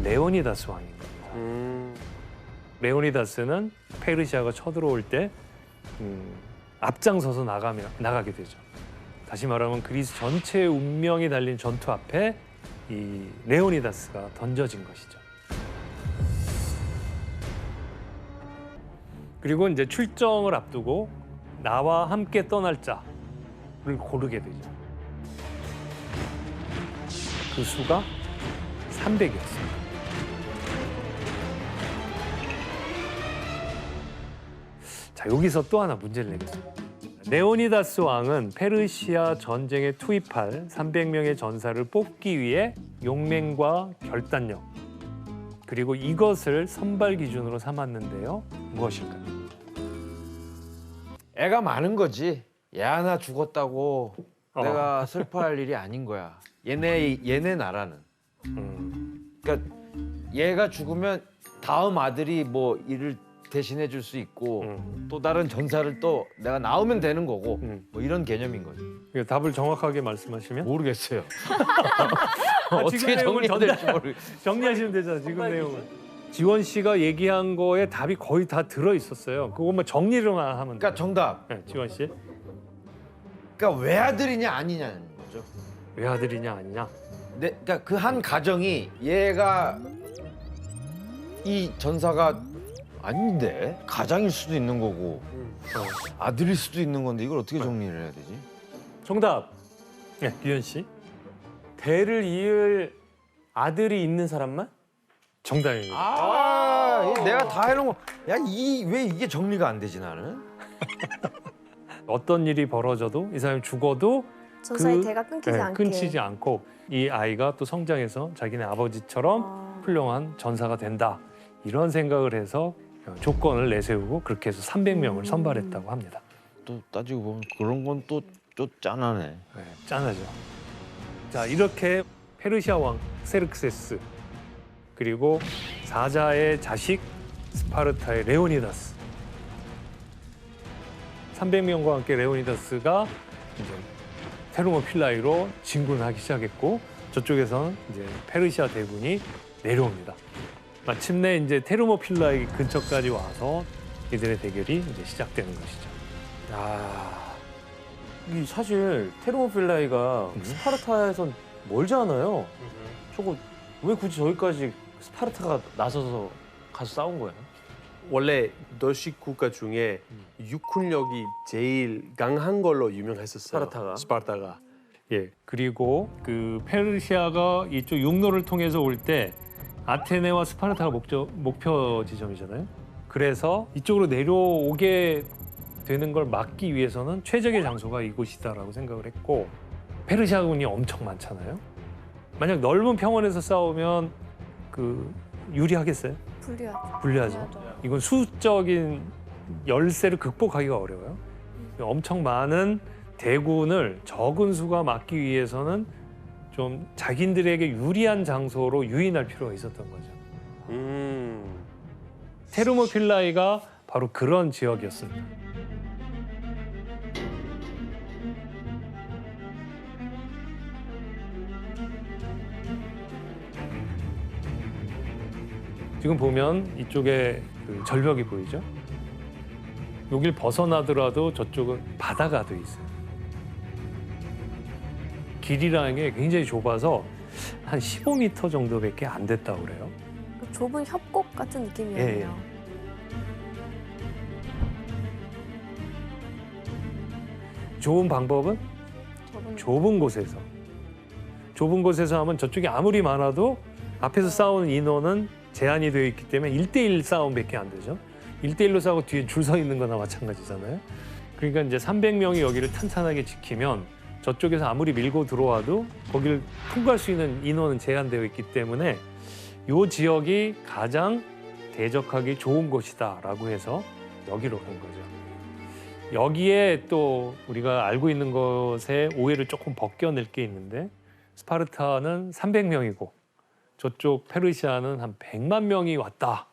레오니다스 왕인 겁니다. 레오니다스는 페르시아가 쳐들어올 때 앞장서서 나가게 되죠. 다시 말하면 그리스 전체의 운명이 달린 전투 앞에 이 레오니다스가 던져진 것이죠. 그리고 이제 출정을 앞두고 나와 함께 떠날 자를 고르게 되죠. 그 수가 300이었습니다. 자, 여기서 또 하나 문제를 내겠습니다. 레오니다스 왕은 페르시아 전쟁에 투입할 300명의 전사를 뽑기 위해 용맹과 결단력 그리고 이것을 선발 기준으로 삼았는데요. 무엇일까요? 애가 많은 거지. 얘 하나 죽었다고 내가 슬퍼할 일이 아닌 거야. 얘네 나라는. 그러니까 얘가 죽으면 다음 아들이 뭐 일을 대신해 줄 수 있고 또 다른 전사를 또 내가 낳으면 되는 거고 뭐 이런 개념인 거지. 답을 정확하게 말씀하시면 모르겠어요. 지금 어떻게 내용을 정리될지 모르겠어요. 정리하시면 되잖아요. 지금 내용을. 지원 씨가 얘기한 거에 답이 거의 다 들어 있었어요. 그것만 정리로만 하면 돼요. 그러니까 정답. 네, 지원 씨. 그러니까 외아들이냐 아니냐는 거죠. 외아들이냐 아니냐. 그러니까 그 한 가정이 얘가 이 전사가 아닌데 가장일 수도 있는 거고 아들일 수도 있는 건데 이걸 어떻게 정리를 해야 되지? 정답. 네, 규현 씨. 대를 이을 아들이 있는 사람만? 정답입니다. 내가 다 해놓은 거. 야, 왜 이게 정리가 안 되지 나는? 어떤 일이 벌어져도 이 사람이 죽어도 전사의 대가 끊기지 않게. 끊기지 않고 이 아이가 또 성장해서 자기네 아버지처럼 훌륭한 전사가 된다. 이런 생각을 해서 조건을 내세우고 그렇게 해서 300명을 선발했다고 합니다. 또 따지고 보면 그런 건 또 짠하네. 네, 짠하죠. 자, 이렇게 페르시아 왕 섹세르크세스 그리고 사자의 자식 스파르타의 레오니다스 300명과 함께 레오니다스가 이제 테르모필라이로 진군하기 시작했고 저쪽에서는 이제 페르시아 대군이 내려옵니다. 마침내 이제 테르모필라이 근처까지 와서 이들의 대결이 이제 시작되는 것이죠. 이 사실 테르모필라이가 스파르타에선 멀지 않아요. 저거 왜 굳이 저기까지 스파르타가 나서서 가서 싸운 거야? 원래 도시 국가 중에 육군력이 제일 강한 걸로 유명했었어요. 스파르타가. 예, 그리고 그 페르시아가 이쪽 육로를 통해서 올 때 아테네와 스파르타가 목표 지점이잖아요. 그래서 이쪽으로 내려오게 되는 걸 막기 위해서는 최적의 장소가 이곳이다라고 생각을 했고 페르시아군이 엄청 많잖아요. 만약 넓은 평원에서 싸우면 그 유리하겠어요? 불리하죠. 이건 수적인 열세를 극복하기가 어려워요. 엄청 많은 대군을 적은 수가 막기 위해서는 좀 자기들에게 유리한 장소로 유인할 필요가 있었던 거죠. 테르모필라이가 바로 그런 지역이었습니다. 지금 보면 이쪽에 그 절벽이 보이죠? 여길 벗어나더라도 저쪽은 바다가 돼 있어요. 길이라는 게 굉장히 좁아서 한 15m 정도밖에 안 됐다고 그래요. 좁은 협곡 같은 느낌이었네요. 좋은 방법은 좁은 곳에서. 좁은 곳에서 하면 저쪽이 아무리 많아도 앞에서 싸우는 인원은 제한이 되어 있기 때문에 1대1 싸움밖에 안 되죠. 1대1로 싸우고 뒤에 줄 서 있는 거나 마찬가지잖아요. 그러니까 이제 300명이 여기를 탄탄하게 지키면 저쪽에서 아무리 밀고 들어와도 거기를 통과할 수 있는 인원은 제한되어 있기 때문에 이 지역이 가장 대적하기 좋은 곳이다라고 해서 여기로 간 거죠. 여기에 또 우리가 알고 있는 것에 오해를 조금 벗겨낼 게 있는데 스파르타는 300명이고 저쪽 페르시아는 한 100만 명이 왔다.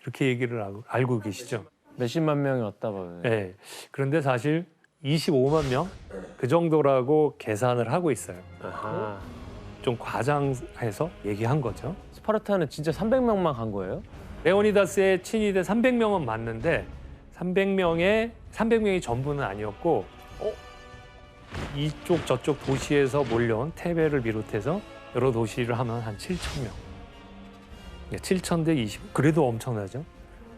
이렇게 얘기를 알고 계시죠. 몇십만 명이 왔다 봐요. 네. 그런데 사실 25만 명 그 정도라고 계산을 하고 있어요. 아하. 좀 과장해서 얘기한 거죠. 스파르타는 진짜 300명만 간 거예요? 레오니다스의 친위대 300명은 맞는데 300명이 전부는 아니었고 이쪽 저쪽 도시에서 몰려온 테베를 비롯해서 여러 도시를 하면 한 7천 명. 7천 대 20. 그래도 엄청나죠.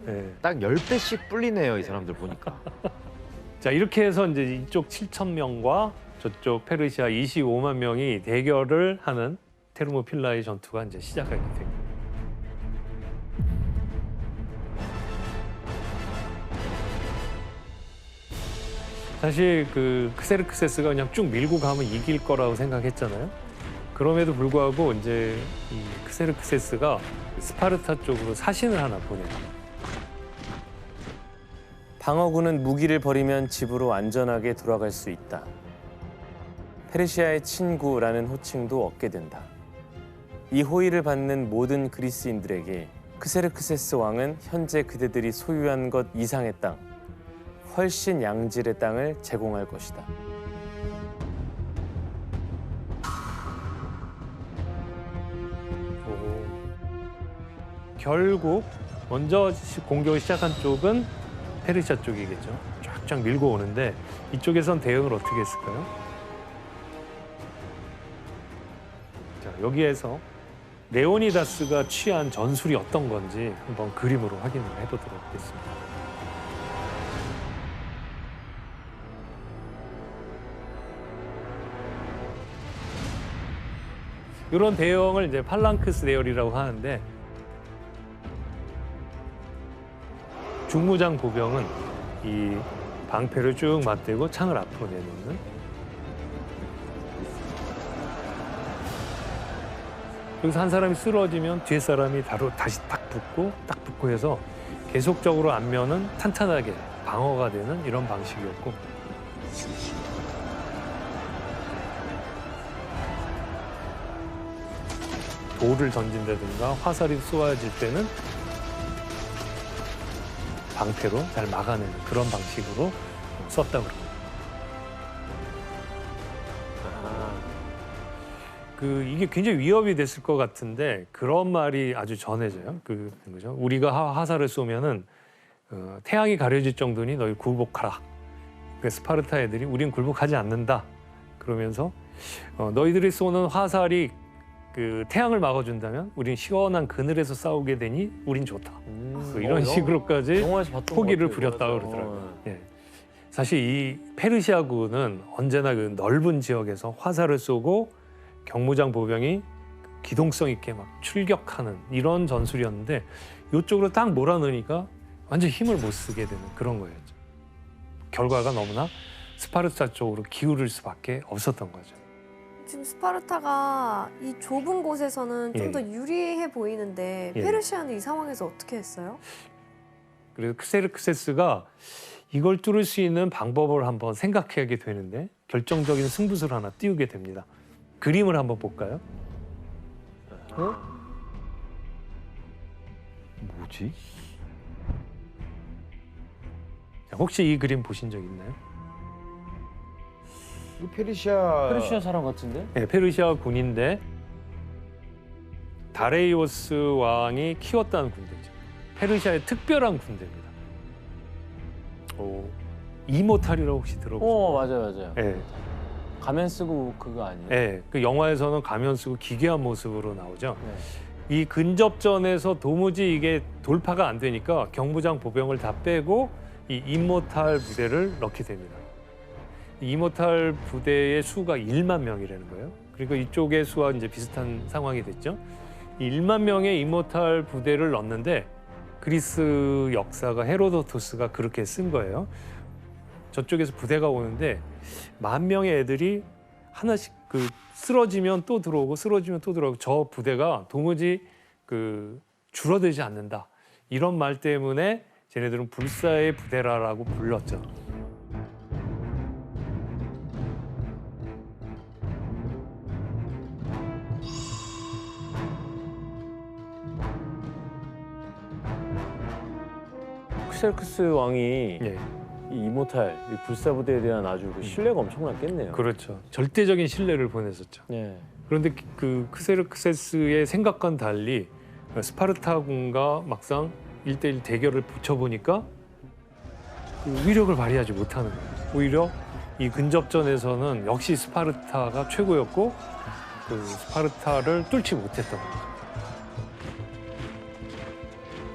네. 딱 10배씩 불리네요, 이 사람들 보니까. 자, 이렇게 해서 이제 이쪽 7천 명과 저쪽 페르시아 25만 명이 대결을 하는 테르모필라의 전투가 이제 시작하게 됩니다. 사실 그 크세르크세스가 그냥 쭉 밀고 가면 이길 거라고 생각했잖아요. 그럼에도 불구하고 이제 이 크세르크세스가 스파르타 쪽으로 사신을 하나 보내요. 방어군은 무기를 버리면 집으로 안전하게 돌아갈 수 있다. 페르시아의 친구라는 호칭도 얻게 된다. 이 호의를 받는 모든 그리스인들에게 크세르크세스 왕은 현재 그대들이 소유한 것 이상의 땅, 훨씬 양질의 땅을 제공할 것이다. 결국 먼저 공격을 시작한 쪽은 페르시아 쪽이겠죠. 쫙쫙 밀고 오는데 이쪽에선 대응을 어떻게 했을까요? 자, 여기에서 레오니다스가 취한 전술이 어떤 건지 한번 그림으로 확인을 해보도록 하겠습니다. 이런 대형을 이제 팔랑크스 대열이라고 하는데 중무장 보병은 이 방패를 쭉 맞대고 창을 앞으로 내놓는 여기서 한 사람이 쓰러지면 뒤에 사람이 다시 딱 붙고 해서 계속적으로 앞면은 탄탄하게 방어가 되는 이런 방식이었고 돌을 던진다든가 화살이 쏘아질 때는 방패로 잘 막아내는 그런 방식으로 썼다고 합니다. 이게 굉장히 위협이 됐을 것 같은데 그런 말이 아주 전해져요. 그죠? 우리가 화살을 쏘면은 태양이 가려질 정도니 너희 굴복하라. 스파르타 애들이 우린 굴복하지 않는다. 그러면서 너희들이 쏘는 화살이 태양을 막아준다면 우린 시원한 그늘에서 싸우게 되니 우린 좋다. 이런 식으로까지 영화에서 봤던 포기를 것 같아요. 부렸다고 그러더라고요. 예. 사실 이 페르시아군은 언제나 그 넓은 지역에서 화살을 쏘고 경무장 보병이 기동성 있게 막 출격하는 이런 전술이었는데 이쪽으로 딱 몰아넣으니까 완전 힘을 못 쓰게 되는 그런 거였죠. 결과가 너무나 스파르타 쪽으로 기울을 수밖에 없었던 거죠. 지금 스파르타가 이 좁은 곳에서는 좀 예. 더 유리해 보이는데 예. 페르시아는 이 상황에서 어떻게 했어요? 그래서 크세르크세스가 이걸 뚫을 수 있는 방법을 한번 생각하게 되는데 결정적인 승부수를 하나 띄우게 됩니다. 그림을 한번 볼까요? 뭐지? 자, 혹시 이 그림 보신 적 있나요? 이 페르시아 페르시아 사람 같은데? 네, 페르시아 군인데 다레이오스 왕이 키웠다는 군대죠. 페르시아의 특별한 군대입니다. 이모탈이라고 혹시 들어보셨나요? 맞아요. 네, 가면 쓰고 그거 아니에요? 네, 그 영화에서는 가면 쓰고 기괴한 모습으로 나오죠. 네. 이 근접전에서 도무지 이게 돌파가 안 되니까 경무장 보병을 다 빼고 이 이모탈 부대를 넣게 됩니다. 이 이모탈 부대의 수가 1만 명이라는 거예요. 그리고 이쪽의 수와 이제 비슷한 상황이 됐죠. 이 1만 명의 이모탈 부대를 넣는데 그리스 역사가 헤로도토스가 그렇게 쓴 거예요. 저쪽에서 부대가 오는데 10,000명의 애들이 하나씩 그 쓰러지면 또 들어오고 쓰러지면 또 들어오고 저 부대가 도무지 그 줄어들지 않는다. 이런 말 때문에 쟤네들은 불사의 부대라라고 불렀죠. 크셀크스 왕이 예. 이 이모탈, 이 불사부대에 대한 아주 그 신뢰가 엄청났겠네요. 그렇죠. 절대적인 신뢰를 보냈었죠. 예. 그런데 그 크세르크세스의 생각과는 달리 스파르타군과 막상 1대1 대결을 붙여보니까 그 위력을 발휘하지 못하는 거예요. 오히려 이 근접전에서는 역시 스파르타가 최고였고 그 스파르타를 뚫지 못했던 거죠.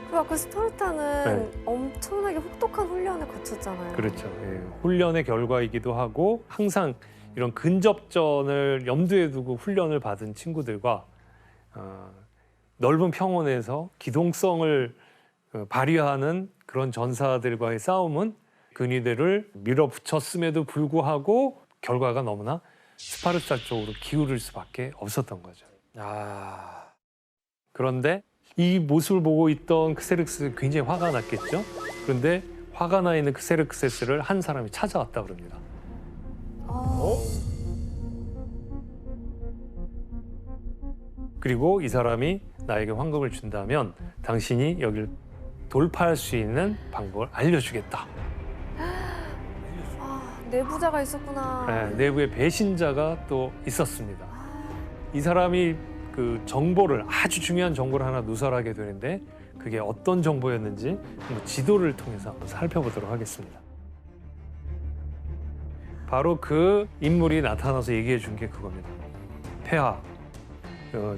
그리고 그 스파르타는 네. 엄청나게 혹독한 훈련을 거쳤잖아요. 그렇죠. 예. 훈련의 결과이기도 하고 항상 이런 근접전을 염두에 두고 훈련을 받은 친구들과 넓은 평원에서 기동성을 발휘하는 그런 전사들과의 싸움은 근위대를 밀어붙였음에도 불구하고 결과가 너무나 스파르타 쪽으로 기울을 수밖에 없었던 거죠. 그런데 이 모습을 보고 있던 크세르크세스는 굉장히 화가 났겠죠. 그런데 화가 나 있는 크세르크세스를 한 사람이 찾아왔다 그럽니다. 그리고 이 사람이 나에게 황금을 준다면 당신이 여기를 돌파할 수 있는 방법을 알려주겠다. 아, 내부자가 있었구나. 네, 내부에 배신자가 또 있었습니다. 이 사람이 그 정보를 아주 중요한 정보를 하나 누설하게 되는데 그게 어떤 정보였는지 한번 지도를 통해서 한번 살펴보도록 하겠습니다. 바로 그 인물이 나타나서 얘기해 준 게 그겁니다. 폐하,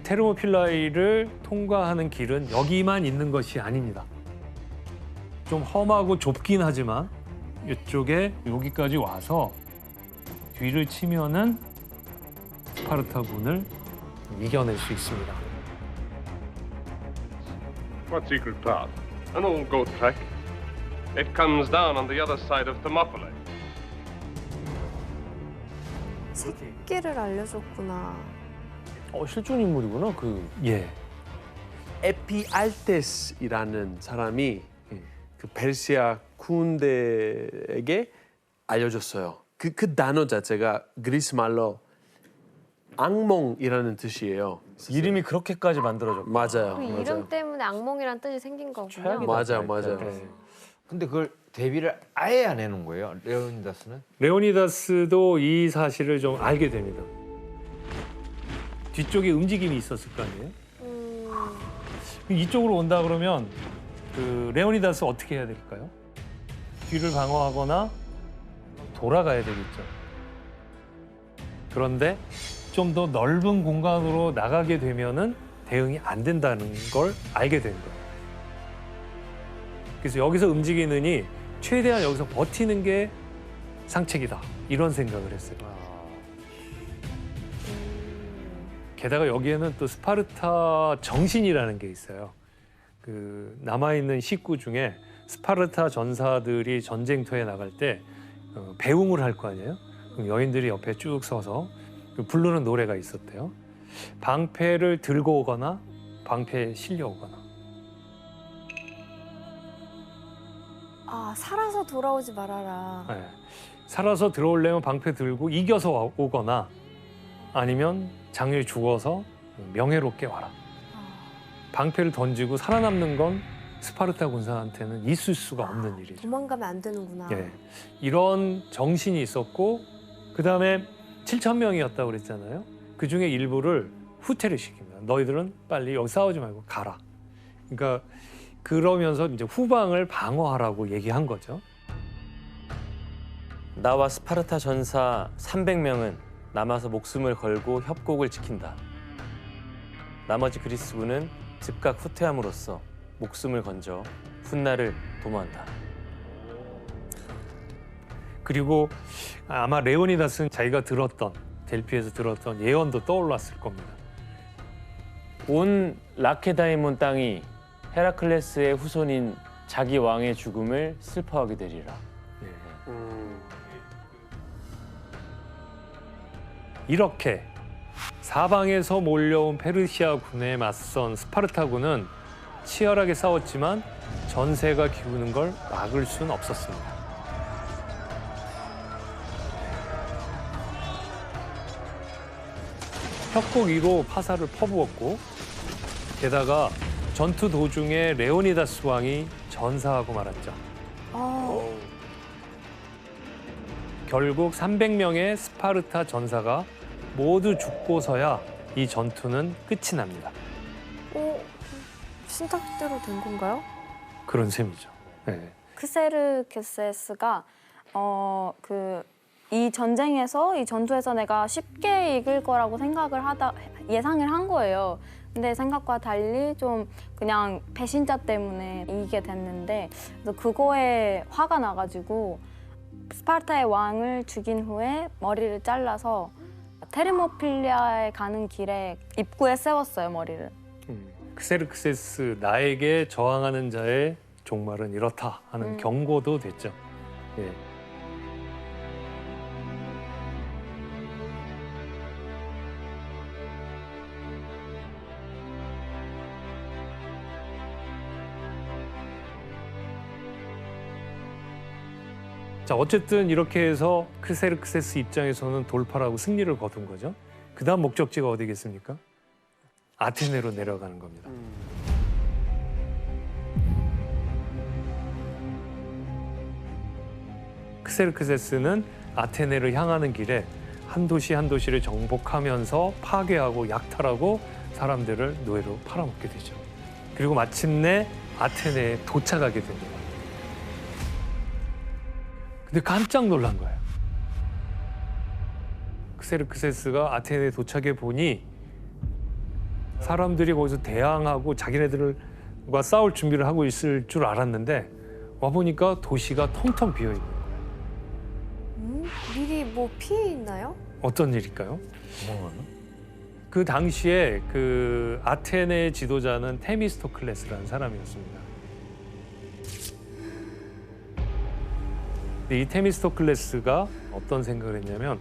테르모필라이를 통과하는 길은 여기만 있는 것이 아닙니다. 좀 험하고 좁긴 하지만 이쪽에 여기까지 와서 뒤를 치면은 스파르타군을 이겨낼 수 있습니다. What secret path? An old goat track. It comes down on the other side of Thermopylae. 새끼를 알려줬구나. 실존 인물이구나. 예, 에피알테스라는 사람이 그 페르시아 군대에게 알려줬어요. 그 단어 자체가 그리스 말로 악몽이라는 뜻이에요. 이름이 그렇게까지 만들어졌고. 맞아요. 그 이름 때문에 악몽이란 뜻이 생긴 거군요. 최악이다. 맞아요. 네. 근데 그걸 대비를 아예 안 해놓은 거예요, 레오니다스는? 레오니다스도 이 사실을 좀 알게 됩니다. 뒤쪽에 움직임이 있었을 거 아니에요? 이쪽으로 온다 그러면 그 레오니다스 어떻게 해야 될까요? 뒤를 방어하거나 돌아가야 되겠죠. 그런데 좀 더 넓은 공간으로 나가게 되면은 대응이 안 된다는 걸 알게 된 거예요. 그래서 여기서 움직이느니 최대한 여기서 버티는 게 상책이다. 이런 생각을 했어요. 게다가 여기에는 또 스파르타 정신이라는 게 있어요. 그 남아있는 식구 중에 스파르타 전사들이 전쟁터에 나갈 때 배웅을 할 거 아니에요? 그럼 여인들이 옆에 쭉 서서 부르는 노래가 있었대요. 방패를 들고 오거나 방패에 실려 오거나. 아, 살아서 돌아오지 말아라. 네. 살아서 들어오려면 방패 들고 이겨서 오거나 아니면 장렬히 죽어서 명예롭게 와라. 방패를 던지고 살아남는 건 스파르타 군사한테는 있을 수가 없는 일이죠. 도망가면 안 되는구나. 예. 이런 정신이 있었고 그다음에 7,000명이었다고 그랬잖아요. 그중에 일부를 후퇴를 시킵니다. 너희들은 빨리 여기 싸우지 말고 가라. 그러니까 그러면서 이제 후방을 방어하라고 얘기한 거죠. 나와 스파르타 전사 300명은 남아서 목숨을 걸고 협곡을 지킨다. 나머지 그리스군은 즉각 후퇴함으로써 목숨을 건져 훗날을 도모한다. 그리고 아마 레오니다스는 자기가 들었던 델피에서 들었던 예언도 떠올랐을 겁니다. 온 라케다이몬 땅이 헤라클레스의 후손인 자기 왕의 죽음을 슬퍼하게 되리라. 이렇게 사방에서 몰려온 페르시아 군에 맞선 스파르타군은 치열하게 싸웠지만 전세가 기우는 걸 막을 수는 없었습니다. 협곡 위로 파사를 퍼부었고 게다가 전투 도중에 레오니다스 왕이 전사하고 말았죠. 결국 300명의 스파르타 전사가 모두 죽고서야 이 전투는 끝이 납니다. 신탁대로 된 건가요? 그런 셈이죠. 네. 크세르케세스가 이 전쟁에서 이 전투에서 내가 쉽게 이길 거라고 예상을 한 거예요. 근데 생각과 달리 좀 그냥 배신자 때문에 이기게 됐는데 그래서 그거에 화가 나가지고 스파르타의 왕을 죽인 후에 머리를 잘라서 테르모필리아에 가는 길에 입구에 세웠어요, 머리를. 크세르크세스 나에게 저항하는 자의 종말은 이렇다 하는 경고도 됐죠. 예. 자, 어쨌든 이렇게 해서 크세르크세스 입장에서는 돌파라고 승리를 거둔 거죠. 그다음 목적지가 어디겠습니까? 아테네로 내려가는 겁니다. 크세르크세스는 아테네를 향하는 길에 한 도시 한 도시를 정복하면서 파괴하고 약탈하고 사람들을 노예로 팔아먹게 되죠. 그리고 마침내 아테네에 도착하게 됩니다. 근데 깜짝 놀란 거예요. 크세르크세스가 아테네에 도착해 보니 사람들이 거기서 대항하고 자기네들과 싸울 준비를 하고 있을 줄 알았는데 와보니까 도시가 텅텅 비어있는 거예요. 미리 뭐 피해 있나요? 어떤 일일까요? 그 당시에 그 아테네의 지도자는 테미스토클레스라는 사람이었습니다. 이 테미스토클레스가 어떤 생각을 했냐면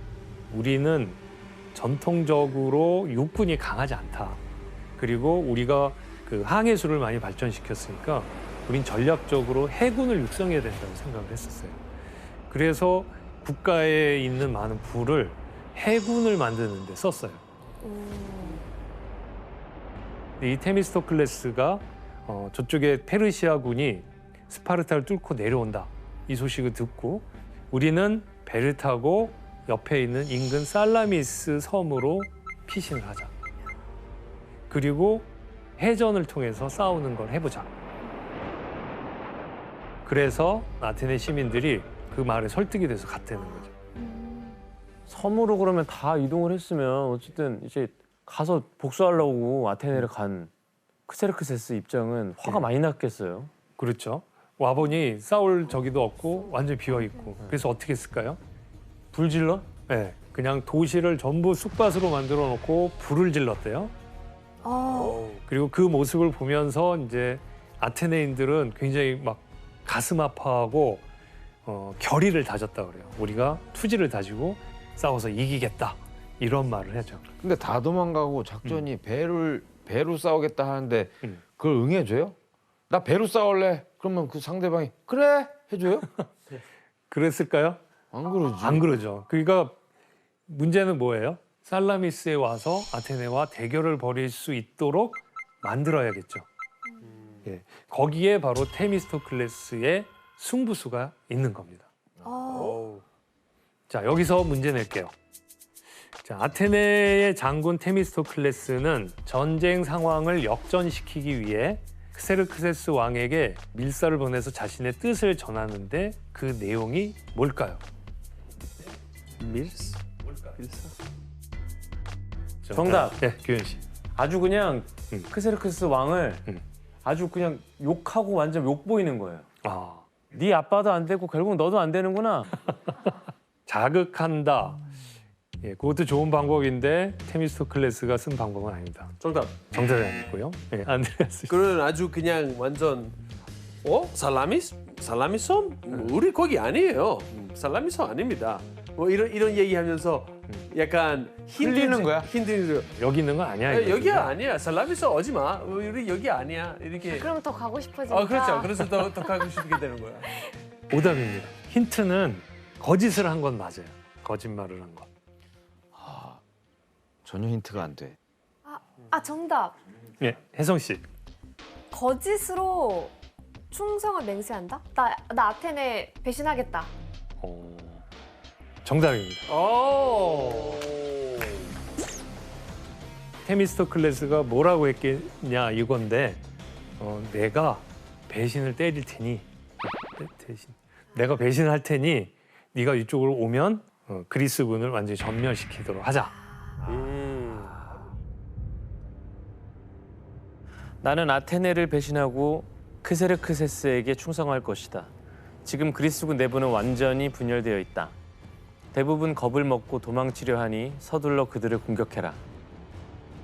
우리는 전통적으로 육군이 강하지 않다. 그리고 우리가 그 항해술을 많이 발전시켰으니까 우린 전략적으로 해군을 육성해야 된다고 생각을 했었어요. 그래서 국가에 있는 많은 부를 해군을 만드는 데 썼어요. 이 테미스토클레스가 저쪽에 페르시아군이 스파르타를 뚫고 내려온다. 이 소식을 듣고 우리는 배를 타고 옆에 있는 인근 살라미스 섬으로 피신을 하자. 그리고 해전을 통해서 싸우는 걸 해보자. 그래서 아테네 시민들이 그 말에 설득이 돼서 갔다는 거죠. 섬으로 그러면 다 이동을 했으면 어쨌든 이제 가서 복수하려고 아테네를 간 크세르크세스 입장은 화가 많이 났겠어요. 그렇죠. 와보니 싸울 적이도 없고 완전히 비어있고. 그래서 어떻게 했을까요? 불 질러? 네, 그냥 도시를 전부 쑥밭으로 만들어 놓고 불을 질렀대요. 그리고 그 모습을 보면서 이제 아테네인들은 굉장히 막 가슴 아파하고 결의를 다졌다 그래요. 우리가 투지를 다지고 싸워서 이기겠다 이런 말을 하죠. 근데 다 도망가고 작전이 배로 싸우겠다 하는데 그걸 응해줘요? 나 배로 싸울래. 그러면 그 상대방이 그래 해줘요? 그랬을까요? 안 그러지. 안 그러죠. 그러니까 문제는 뭐예요? 살라미스에 와서 아테네와 대결을 벌일 수 있도록 만들어야겠죠. 예, 거기에 바로 테미스토클레스의 승부수가 있는 겁니다. 자, 여기서 문제 낼게요. 자, 아테네의 장군 테미스토클레스는 전쟁 상황을 역전시키기 위해 크세르크세스 왕에게 밀사를 보내서 자신의 뜻을 전하는데 그 내용이 뭘까요? 밀사? 정답. 네, 규현 씨. 아주 그냥 음. 크세르크세스 왕을 아주 그냥 욕하고 완전 욕 보이는 거예요. 아, 네 아빠도 안 되고 결국 너도 안 되는구나. 자극한다. 예, 그것도 좋은 방법인데 테미스토클레스가 쓴 방법은 아닙니다. 정답. 정답이 아니고요. 예, 안드레아스 씨. 그는 아주 그냥 완전 살라미섬? 우리 거기 아니에요. 살라미섬 아닙니다. 뭐 이런 얘기하면서 약간 흘리는 거야? 힘들죠. 여기 있는 거 아니야? 이거. 여기야 아니야. 살라미스 오지 마. 우리 여기 아니야. 이렇게. 그럼 더 가고 싶어지니까. 그렇죠. 그래서 더 가고 싶게 되는 거야. 오답입니다. 힌트는 거짓을 한 건 맞아요. 거짓말을 한 건. 전혀 힌트가 안 돼. 정답. 예, 혜성 씨. 거짓으로 충성을 맹세한다? 나 아테네 배신하겠다. 정답입니다. 오. 테미스토클레스가 뭐라고 했겠냐 이건데 내가 배신을 때릴 테니 내가 배신할 테니 네가 이쪽으로 오면 그리스군을 완전히 전멸시키도록 하자. 나는 아테네를 배신하고 크세르크세스에게 충성할 것이다. 지금 그리스군 내부는 완전히 분열되어 있다. 대부분 겁을 먹고 도망치려 하니 서둘러 그들을 공격해라.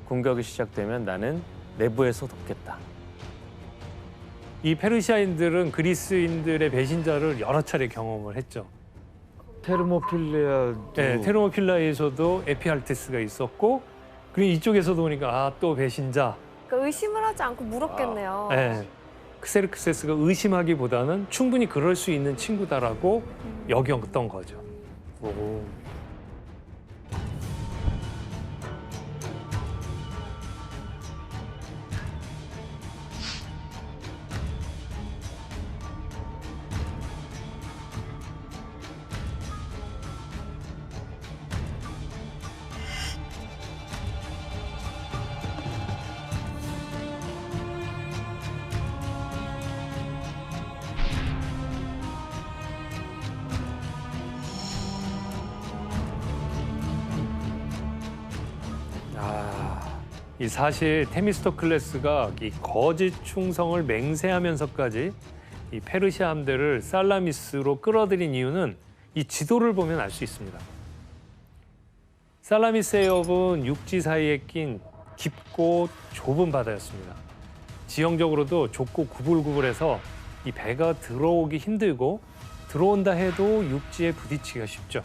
공격이 시작되면 나는 내부에서 돕겠다. 이 페르시아인들은 그리스인들의 배신자를 여러 차례 경험을 했죠. 테르모필레아도 네, 테르모필라에서도 에피알테스가 있었고 그리고 이쪽에서도 보니까 또 배신자. 그러니까 의심을 하지 않고 물었겠네요. 네, 크세르크세스가 의심하기보다는 충분히 그럴 수 있는 친구다라고 여겼던 거죠. 이 사실 테미스토클레스가 이 거짓 충성을 맹세하면서까지 이 페르시아 함대를 살라미스로 끌어들인 이유는 이 지도를 보면 알 수 있습니다. 살라미스 해협은 육지 사이에 낀 깊고 좁은 바다였습니다. 지형적으로도 좁고 구불구불해서 이 배가 들어오기 힘들고 들어온다 해도 육지에 부딪히기가 쉽죠.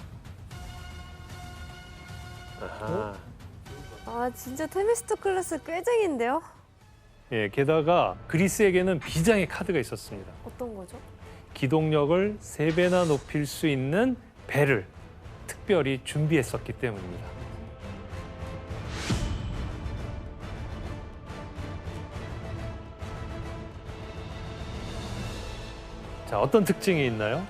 진짜 테미스토클레스 꾀쟁인데요? 예, 게다가 그리스에게는 비장의 카드가 있었습니다. 어떤 거죠? 기동력을 3배나 높일 수 있는 배를 특별히 준비했었기 때문입니다. 자, 어떤 특징이 있나요?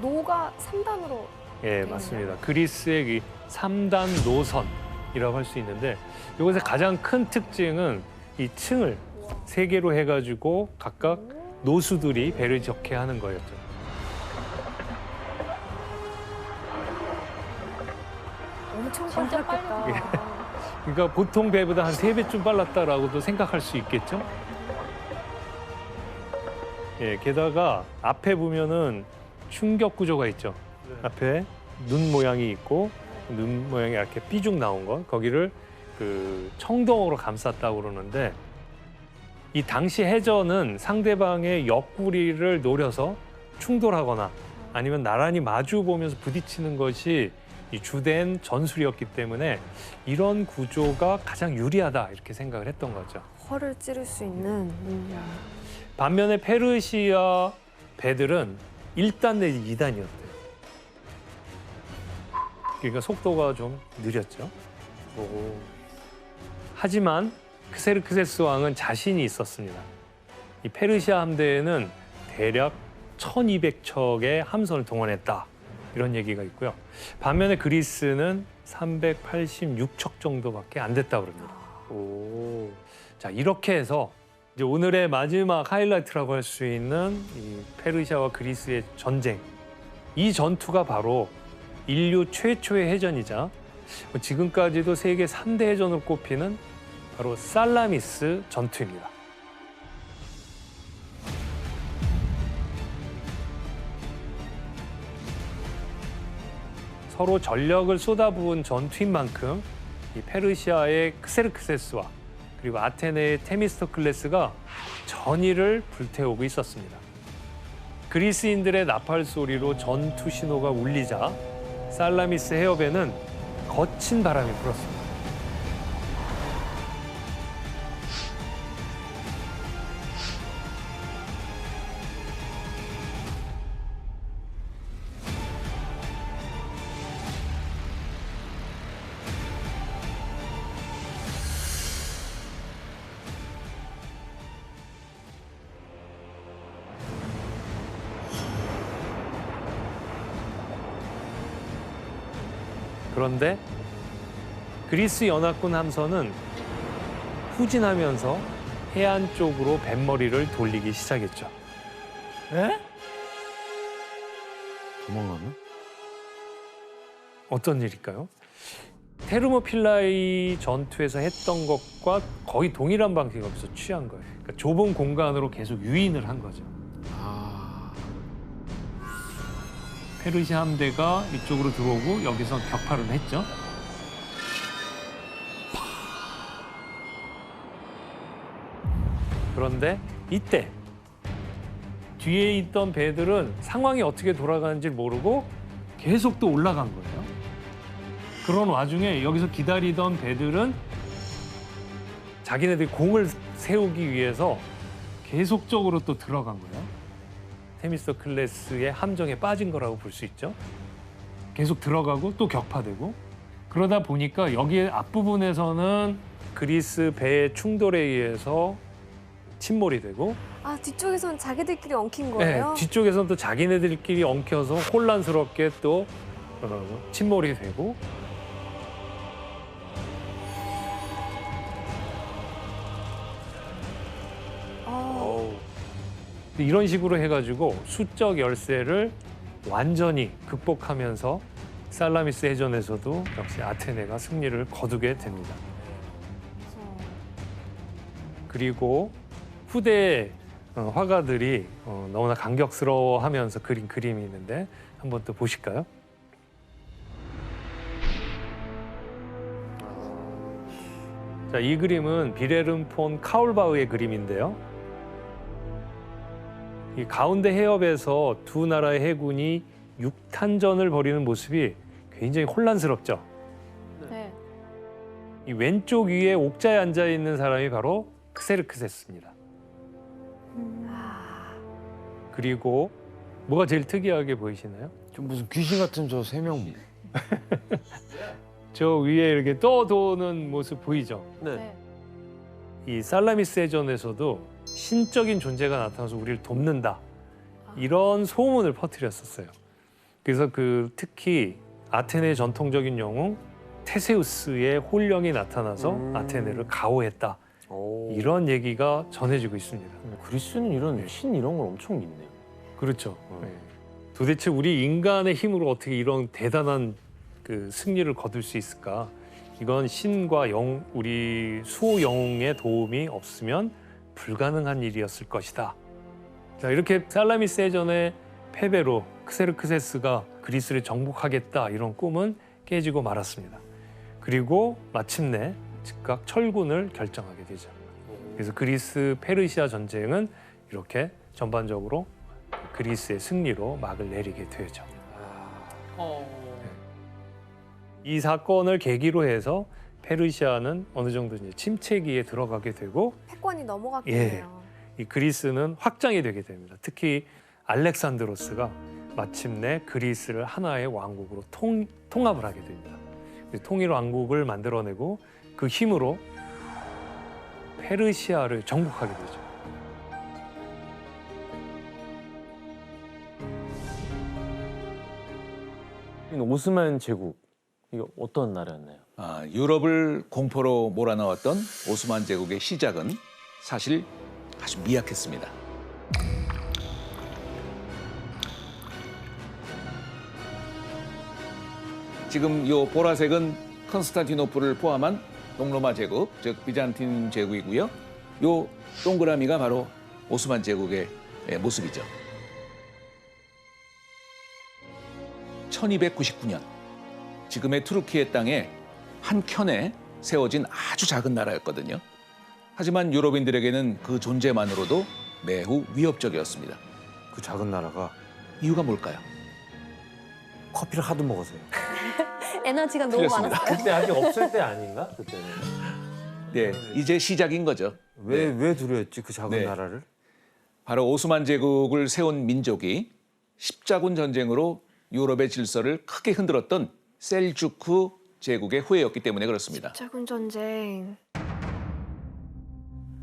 노가 3단으로. 예, 맞습니다. 그리스의 이 3단 노선이라고 할 수 있는데 이것의 가장 큰 특징은 이 층을 3개로 해가지고 각각 노수들이 배를 적게 하는 거였죠. 엄청 진짜 빨랐겠다. 그러니까 보통 배보다 한 3배쯤 빨랐다라고도 생각할 수 있겠죠. 예, 게다가 앞에 보면은 충격 구조가 있죠. 앞에 눈 모양이 있고 눈 모양이 이렇게 삐죽 나온 거 거기를 그 청동으로 감쌌다고 그러는데 이 당시 해전은 상대방의 옆구리를 노려서 충돌하거나 아니면 나란히 마주 보면서 부딪히는 것이 이 주된 전술이었기 때문에 이런 구조가 가장 유리하다 이렇게 생각을 했던 거죠. 허를 찌를 수 있는. 반면에 페르시아 배들은 1단 내지 2단이었대요. 그러니까 속도가 좀 느렸죠. 하지만 크세르크세스 왕은 자신이 있었습니다. 이 페르시아 함대에는 대략 1200척의 함선을 동원했다. 이런 얘기가 있고요. 반면에 그리스는 386척 정도밖에 안 됐다고 그럽니다. 자, 이렇게 해서 이제 오늘의 마지막 하이라이트라고 할 수 있는 이 페르시아와 그리스의 전쟁. 이 전투가 바로 인류 최초의 해전이자 지금까지도 세계 3대 해전으로 꼽히는 바로 살라미스 전투입니다. 서로 전력을 쏟아부은 전투인 만큼 이 페르시아의 크세르크세스와 그리고 아테네의 테미스토클레스가 전의를 불태우고 있었습니다. 그리스인들의 나팔 소리로 전투 신호가 울리자 살라미스 해협에는 거친 바람이 불었습니다. 그런데 그리스 연합군 함선은 후진하면서 해안 쪽으로 뱃머리를 돌리기 시작했죠. 도망가네? 어떤 일일까요? 테르모필라이 전투에서 했던 것과 거의 동일한 방식을 여기서 취한 거예요. 그러니까 좁은 공간으로 계속 유인을 한 거죠. 페르시아 함대가 이쪽으로 들어오고 여기서 격파를 했죠. 그런데 이때 뒤에 있던 배들은 상황이 어떻게 돌아가는지 모르고 계속 또 올라간 거예요. 그런 와중에 여기서 기다리던 배들은 자기네들이 공을 세우기 위해서 계속적으로 또 들어간 거예요. 테미스토클레스의 함정에 빠진 거라고 볼 수 있죠. 계속 들어가고 또 격파되고 그러다 보니까 여기 앞부분에서는 그리스 배의 충돌에 의해서 침몰이 되고 아 뒤쪽에선 자기들끼리 엉킨 거예요? 네, 뒤쪽에서는 또 자기네들끼리 엉켜서 혼란스럽게 또 침몰이 되고 이런 식으로 해가지고 수적 열세를 완전히 극복하면서 살라미스 해전에서도 역시 아테네가 승리를 거두게 됩니다. 그리고 후대 화가들이 너무나 감격스러워하면서 그린 그림이 있는데 한번 또 보실까요? 자, 이 그림은 비레름 폰 카울바흐의 그림인데요. 이 가운데 해협에서 두 나라의 해군이 육탄전을 벌이는 모습이 굉장히 혼란스럽죠. 네. 이 왼쪽 위에 옥자에 앉아 있는 사람이 바로 크세르크세스입니다. 그리고 뭐가 제일 특이하게 보이시나요? 좀 무슨 귀신 같은 저 세 명. 저 위에 이렇게 떠도는 모습 보이죠? 네. 이 살라미스 해전에서도 신적인 존재가 나타나서 우리를 돕는다. 이런 소문을 퍼뜨렸었어요. 그래서 특히 아테네의 전통적인 영웅 테세우스의 혼령이 나타나서 아테네를 가호했다. 이런 얘기가 전해지고 있습니다. 그리스는 이런 신 이런 걸 엄청 믿네요. 그렇죠. 네. 도대체 우리 인간의 힘으로 어떻게 이런 대단한 승리를 거둘 수 있을까? 이건 신과 우리 수호 영웅의 도움이 없으면 불가능한 일이었을 것이다. 자, 이렇게 살라미스 해전의 패배로 크세르크세스가 그리스를 정복하겠다 이런 꿈은 깨지고 말았습니다. 그리고 마침내 즉각 철군을 결정하게 되죠. 그래서 그리스 페르시아 전쟁은 이렇게 전반적으로 그리스의 승리로 막을 내리게 되죠. 이 사건을 계기로 해서 페르시아는 어느 정도 이제 침체기에 들어가게 되고 패권이 넘어갔겠네요. 이 그리스는 확장이 되게 됩니다. 특히 알렉산드로스가 마침내 그리스를 하나의 왕국으로 통합을 하게 됩니다. 통일 왕국을 만들어내고 그 힘으로 페르시아를 정복하게 되죠. 오스만 제국 이게 어떤 나라였나요? 유럽을 공포로 몰아넣었던 오스만 제국의 시작은 사실 아주 미약했습니다. 지금 이 보라색은 컨스탄티노플을 포함한 동로마 제국, 즉 비잔틴 제국이고요. 이 동그라미가 바로 오스만 제국의 모습이죠. 1299년 지금의 투르키의 땅에 한 켠에 세워진 아주 작은 나라였거든요. 하지만 유럽인들에게는 그 존재만으로도 매우 위협적이었습니다. 그 작은 나라가 이유가 뭘까요? 커피를 하도 먹어서요. 에너지가 너무 틀렸습니다. 많았어요. 그때 아직 없을 때 아닌가? 그때는. 네, 이제 시작인 거죠. 왜 두려웠지 그 작은 네. 나라를? 바로 오스만 제국을 세운 민족이 십자군 전쟁으로 유럽의 질서를 크게 흔들었던 셀주크 제국의 후예였기 때문에 그렇습니다. 작은 전쟁.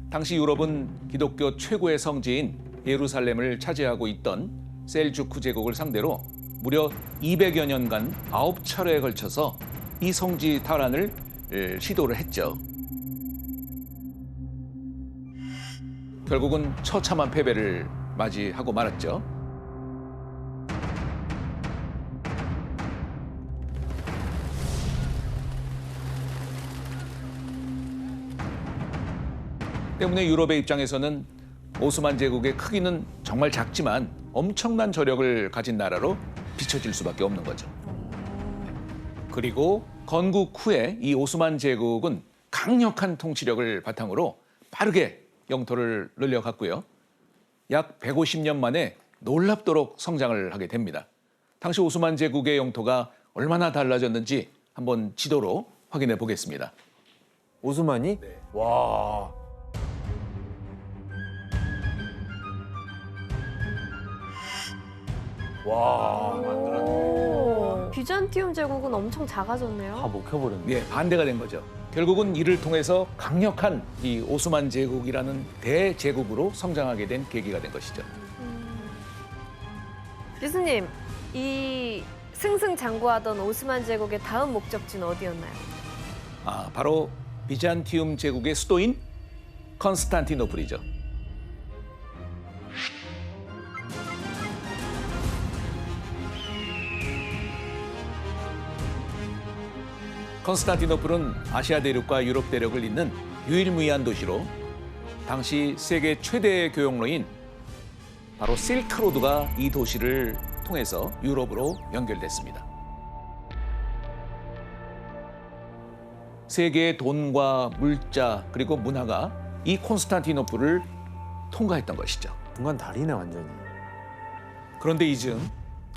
당시 유럽은 기독교 최고의 성지인 예루살렘을 차지하고 있던 셀주크 제국을 상대로 무려 200여 년간 9차례에 걸쳐서 이 성지 탈환을 시도를 했죠. 결국은 처참한 패배를 맞이하고 말았죠. 때문에 유럽의 입장에서는 오스만 제국의 크기는 정말 작지만 엄청난 저력을 가진 나라로 비춰질 수밖에 없는 거죠. 그리고 건국 후에 이 오스만 제국은 강력한 통치력을 바탕으로 빠르게 영토를 늘려갔고요. 약 150년 만에 놀랍도록 성장을 하게 됩니다. 당시 오스만 제국의 영토가 얼마나 달라졌는지 한번 지도로 확인해 보겠습니다. 오스만이? 와. 비잔티움 제국은 엄청 작아졌네요. 다 먹혀버렸네. 예, 반대가 된 거죠. 결국은 이를 통해서 강력한 이 오스만 제국이라는 대제국으로 성장하게 된 계기가 된 것이죠. 교수님, 이 승승장구하던 오스만 제국의 다음 목적지는 어디였나요? 바로 비잔티움 제국의 수도인 컨스탄티노플이죠. 컨스탄티노플은 아시아 대륙과 유럽 대륙을 잇는 유일무이한 도시로 당시 세계 최대의 교역로인 바로 실크로드가 이 도시를 통해서 유럽으로 연결됐습니다. 세계의 돈과 물자 그리고 문화가 이 콘스탄티노플을 통과했던 것이죠. 중간 다리네 완전히. 그런데 이쯤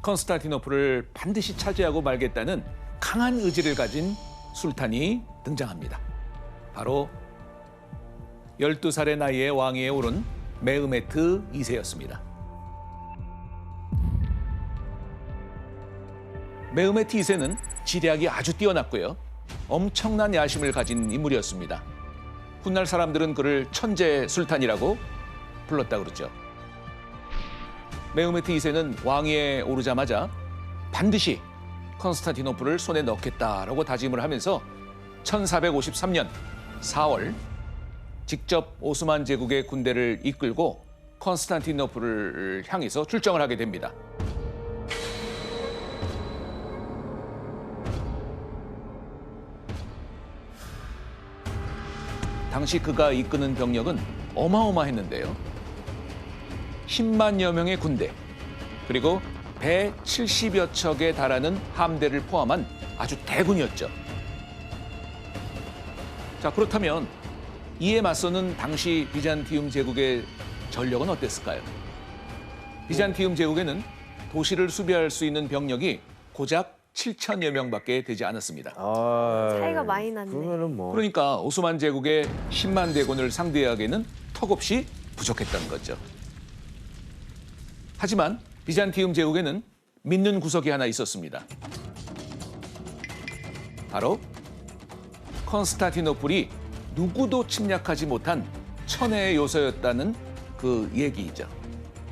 컨스탄티노플을 반드시 차지하고 말겠다는 강한 의지를 가진 술탄이 등장합니다. 바로 12살의 나이에 왕위에 오른 메흐메트 2세였습니다. 메흐메트 2세는 지략이 아주 뛰어났고요. 엄청난 야심을 가진 인물이었습니다. 훗날 사람들은 그를 천재 술탄이라고 불렀다 그러죠. 메흐메트 2세는 왕위에 오르자마자 반드시 컨스탄티노플을 손에 넣겠다라고 다짐을 하면서 1453년 4월 직접 오스만 제국의 군대를 이끌고 컨스탄티노플을 향해서 출정을 하게 됩니다. 당시 그가 이끄는 병력은 어마어마했는데요. 10만여 명의 군대, 그리고 배 70여 척에 달하는 함대를 포함한 아주 대군이었죠. 자, 그렇다면 이에 맞서는 당시 비잔티움 제국의 전력은 어땠을까요? 비잔티움 제국에는 도시를 수비할 수 있는 병력이 고작 7천여 명밖에 되지 않았습니다. 차이가 많이 났네. 그러면은 뭐. 그러니까 오스만 제국의 10만 대군을 상대하기에는 턱없이 부족했다는 거죠. 하지만 비잔티움 제국에는 믿는 구석이 하나 있었습니다. 바로 컨스탄티노플이 누구도 침략하지 못한 천혜의 요새였다는 그 얘기이죠.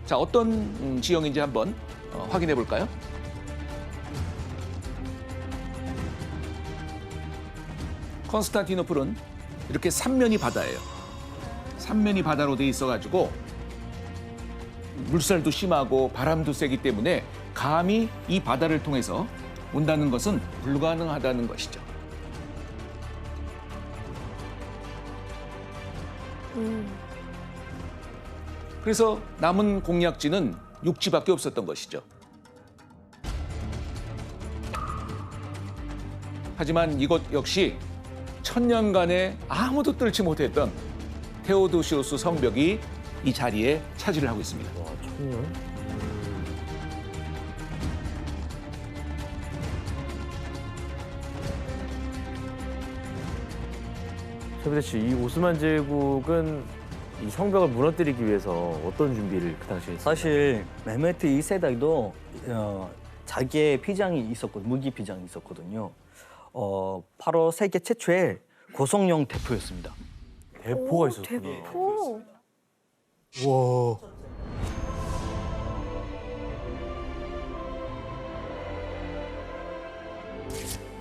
자, 어떤 지형인지 한번 확인해 볼까요? 컨스탄티노플은 이렇게 삼면이 바다예요. 삼면이 바다로 돼 있어가지고 물살도 심하고 바람도 세기 때문에 감히 이 바다를 통해서 온다는 것은 불가능하다는 것이죠. 그래서 남은 공략지는 육지밖에 없었던 것이죠. 하지만 이것 역시 천년간에 아무도 뚫지 못했던 테오도시우스 성벽이 이 자리에 차지를 하고 있습니다. 와, 천년? 최부대 씨, 이 오스만 제국은 이 성벽을 무너뜨리기 위해서 어떤 준비를 그 당시에 했어요? 사실 메흐메트 2세도 자기의 비장이 있었거든요. 무기 비장이 있었거든요. 바로 세계 최초의 고성령 대포였습니다. 대포가 있었군요. 대포.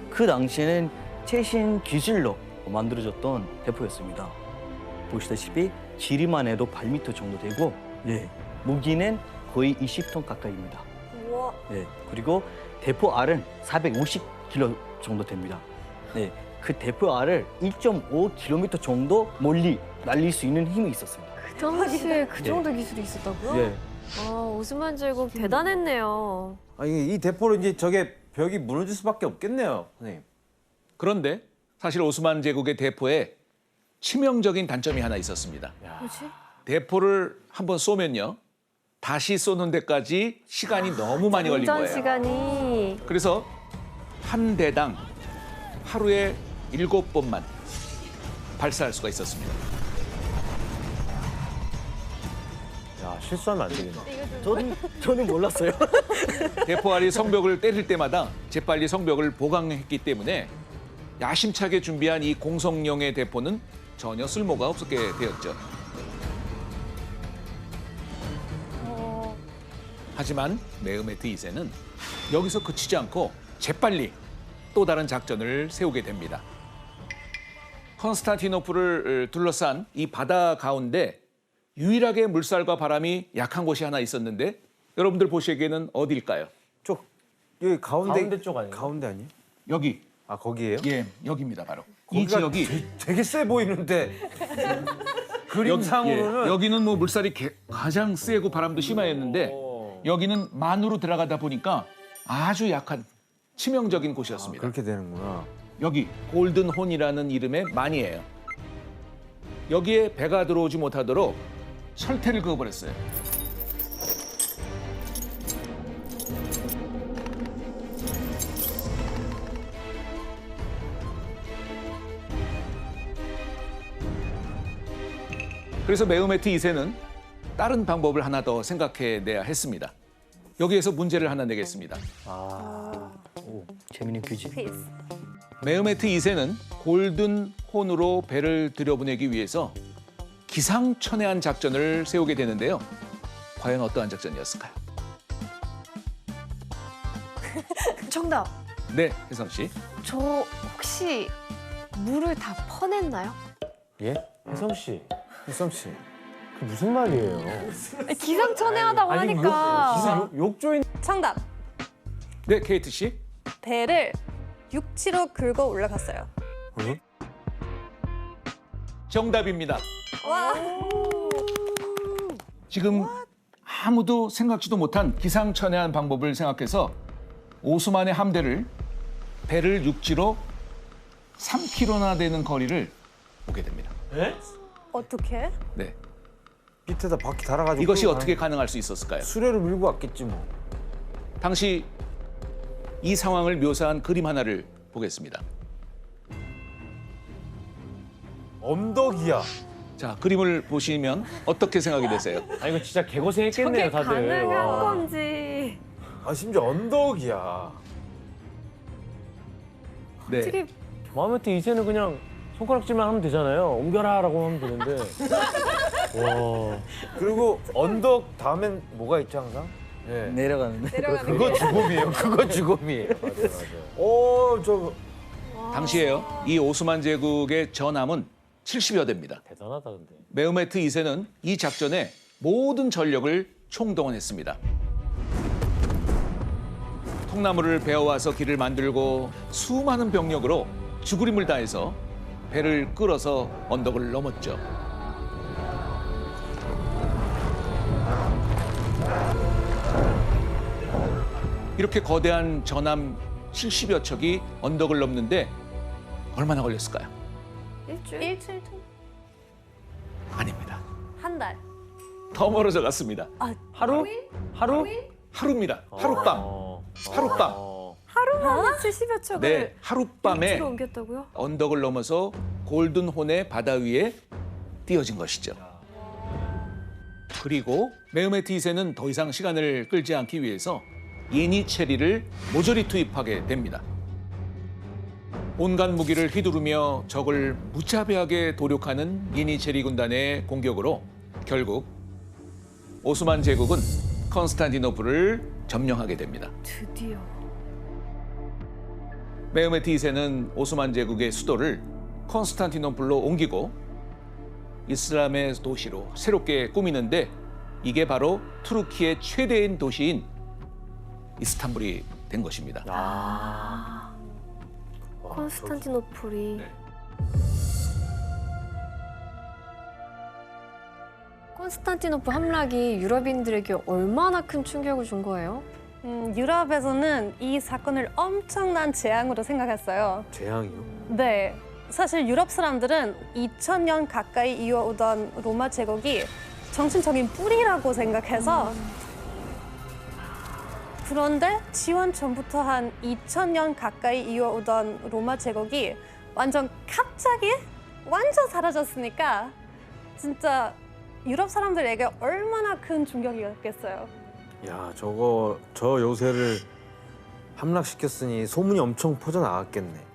그 당시에는 최신 기술로 만들어졌던 대포였습니다. 보시다시피 길이만 해도 8m 정도 되고, 네, 무기는 거의 20톤 가까이입니다. 우와. 네, 그리고 대포 알은 450kg 정도 됩니다. 네, 그 대포 알을 1.5km 정도 멀리 날릴 수 있는 힘이 있었습니다. 그 당시에 그 정도 기술이 있었다고요? 네. 아, 오스만 제국 대단했네요. 아니 이 대포로 이제 저게 벽이 무너질 수밖에 없겠네요, 선생님. 그런데 사실 오스만 제국의 대포에 치명적인 단점이 하나 있었습니다. 뭐지? 대포를 한번 쏘면요. 다시 쏘는 데까지 시간이 너무 많이 걸린 운전 거예요. 시간이. 그래서 한 대당 하루에 7번만 발사할 수가 있었습니다. 야, 실수하면 안 되겠네. 저는 몰랐어요. 대포알이 성벽을 때릴 때마다 재빨리 성벽을 보강했기 때문에 야심차게 준비한 이 공성령의 대포는 전혀 쓸모가 없었게 되었죠. 하지만 메흐메트 2세는 여기서 그치지 않고 재빨리 또 다른 작전을 세우게 됩니다. 컨스탄티노플을 둘러싼 이 바다 가운데 유일하게 물살과 바람이 약한 곳이 하나 있었는데 여러분들 보시기에는 어디일까요? 여기 가운데 쪽 아니에요? 가운데 아니에요? 여기. 아 거기예요? 예, 여기입니다, 바로. 이 거기가 지역이 되게 세 보이는데 그림상으로는 여기는 뭐 물살이 가장 세고 바람도 심하였는데 여기는 만으로 들어가다 보니까 아주 약한 치명적인 곳이었습니다. 그렇게 되는구나. 여기 골든혼이라는 이름의 만이에요. 여기에 배가 들어오지 못하도록 철퇴를 그어버렸어요. 그래서 메흐메트 2세는 다른 방법을 하나 더 생각해내야 했습니다. 여기에서 문제를 하나 내겠습니다. 재밌는 퀴즈. 메흐메트 2세는 골든혼으로 배를 들여보내기 위해서 기상천외한 작전을 세우게 되는데요. 과연 어떠한 작전이었을까요? 정답. 네, 혜성 씨. 저 혹시 물을 다 퍼냈나요? 예? 혜성 씨, 혜성 씨. 그 무슨 말이에요? 기상천외하다고 아니, 하니까. 무슨 욕조인? 정답. 네, 케이트 씨. 배를 육지로 긁어 올라갔어요. 정답입니다. 와. 지금 아무도 생각지도 못한 기상천외한 방법을 생각해서 오스만의 함대를 배를 육지로 3km나 되는 거리를 오게 됩니다. 어떻게? 네, 밑에다 바퀴 달아가지고 이것이 끌고 어떻게 가능할 수 있었을까요? 수레를 밀고 왔겠지 뭐. 당시 이 상황을 묘사한 그림 하나를 보겠습니다. 언덕이야. 자, 그림을 보시면 어떻게 생각이 되세요? 아 이거 진짜 개고생했겠네요, 저게 다들. 가능한 와. 건지. 아 심지어 언덕이야. 네, 어떻게 마음에 이제는 그냥 손가락질만 하면 되잖아요. 옮겨라라고 하면 되는데. 와. 그리고 언덕 다음엔 뭐가 있죠 항상? 예. 내려가는데. 그거 죽음이에요. 그거 죽음이에요. 맞아요. 저 당시에요. 이 오스만 제국의 전함은 70여 대입니다. 대단하다 근데. 메흐메트 2세는 이 작전에 모든 전력을 총동원했습니다. 통나무를 베어와서 길을 만들고 수많은 병력으로 죽으림을 다해서 배를 끌어서 언덕을 넘었죠. 이렇게 거대한 전함 70여 척이 언덕을 넘는데 얼마나 걸렸을까요? 일주일? 일주일 전. 아닙니다. 한 달. 더 멀어져 갔습니다. 하루? 하루? 하루입니다. 하룻밤. 하룻밤. 하루만에 70여 척을 네, 하룻밤에 육지로 옮겼다고요? 언덕을 넘어서 골든혼의 바다 위에 띄어진 것이죠. 그리고 메흐메트 2세는 더 이상 시간을 끌지 않기 위해서 예니체리를 모조리 투입하게 됩니다. 온갖 무기를 휘두르며 적을 무차별하게 도륙하는 예니체리 군단의 공격으로 결국 오스만 제국은 컨스탄티노플을 점령하게 됩니다. 드디어. 메흐메트 2세는 오스만 제국의 수도를 컨스탄티노플로 옮기고 이슬람의 도시로 새롭게 꾸미는데 이게 바로 투르키의 최대인 도시인 이스탄불이 된 것입니다. 콘스탄티노플이 네. 콘스탄티노플 함락이 유럽인들에게 얼마나 큰 충격을 준 거예요? 유럽에서는 이 사건을 엄청난 재앙으로 생각했어요. 재앙이요? 네. 사실 유럽 사람들은 2000년 가까이 이어오던 로마 제국이 정신적인 뿌리라고 생각해서 그런데 지원 전부터 한 2000년 가까이 이어오던 로마 제국이 갑자기 완전 사라졌으니까 진짜 유럽 사람들에게 얼마나 큰 충격이었겠어요. 야, 저 요새를 함락시켰으니 소문이 엄청 퍼져나갔겠네.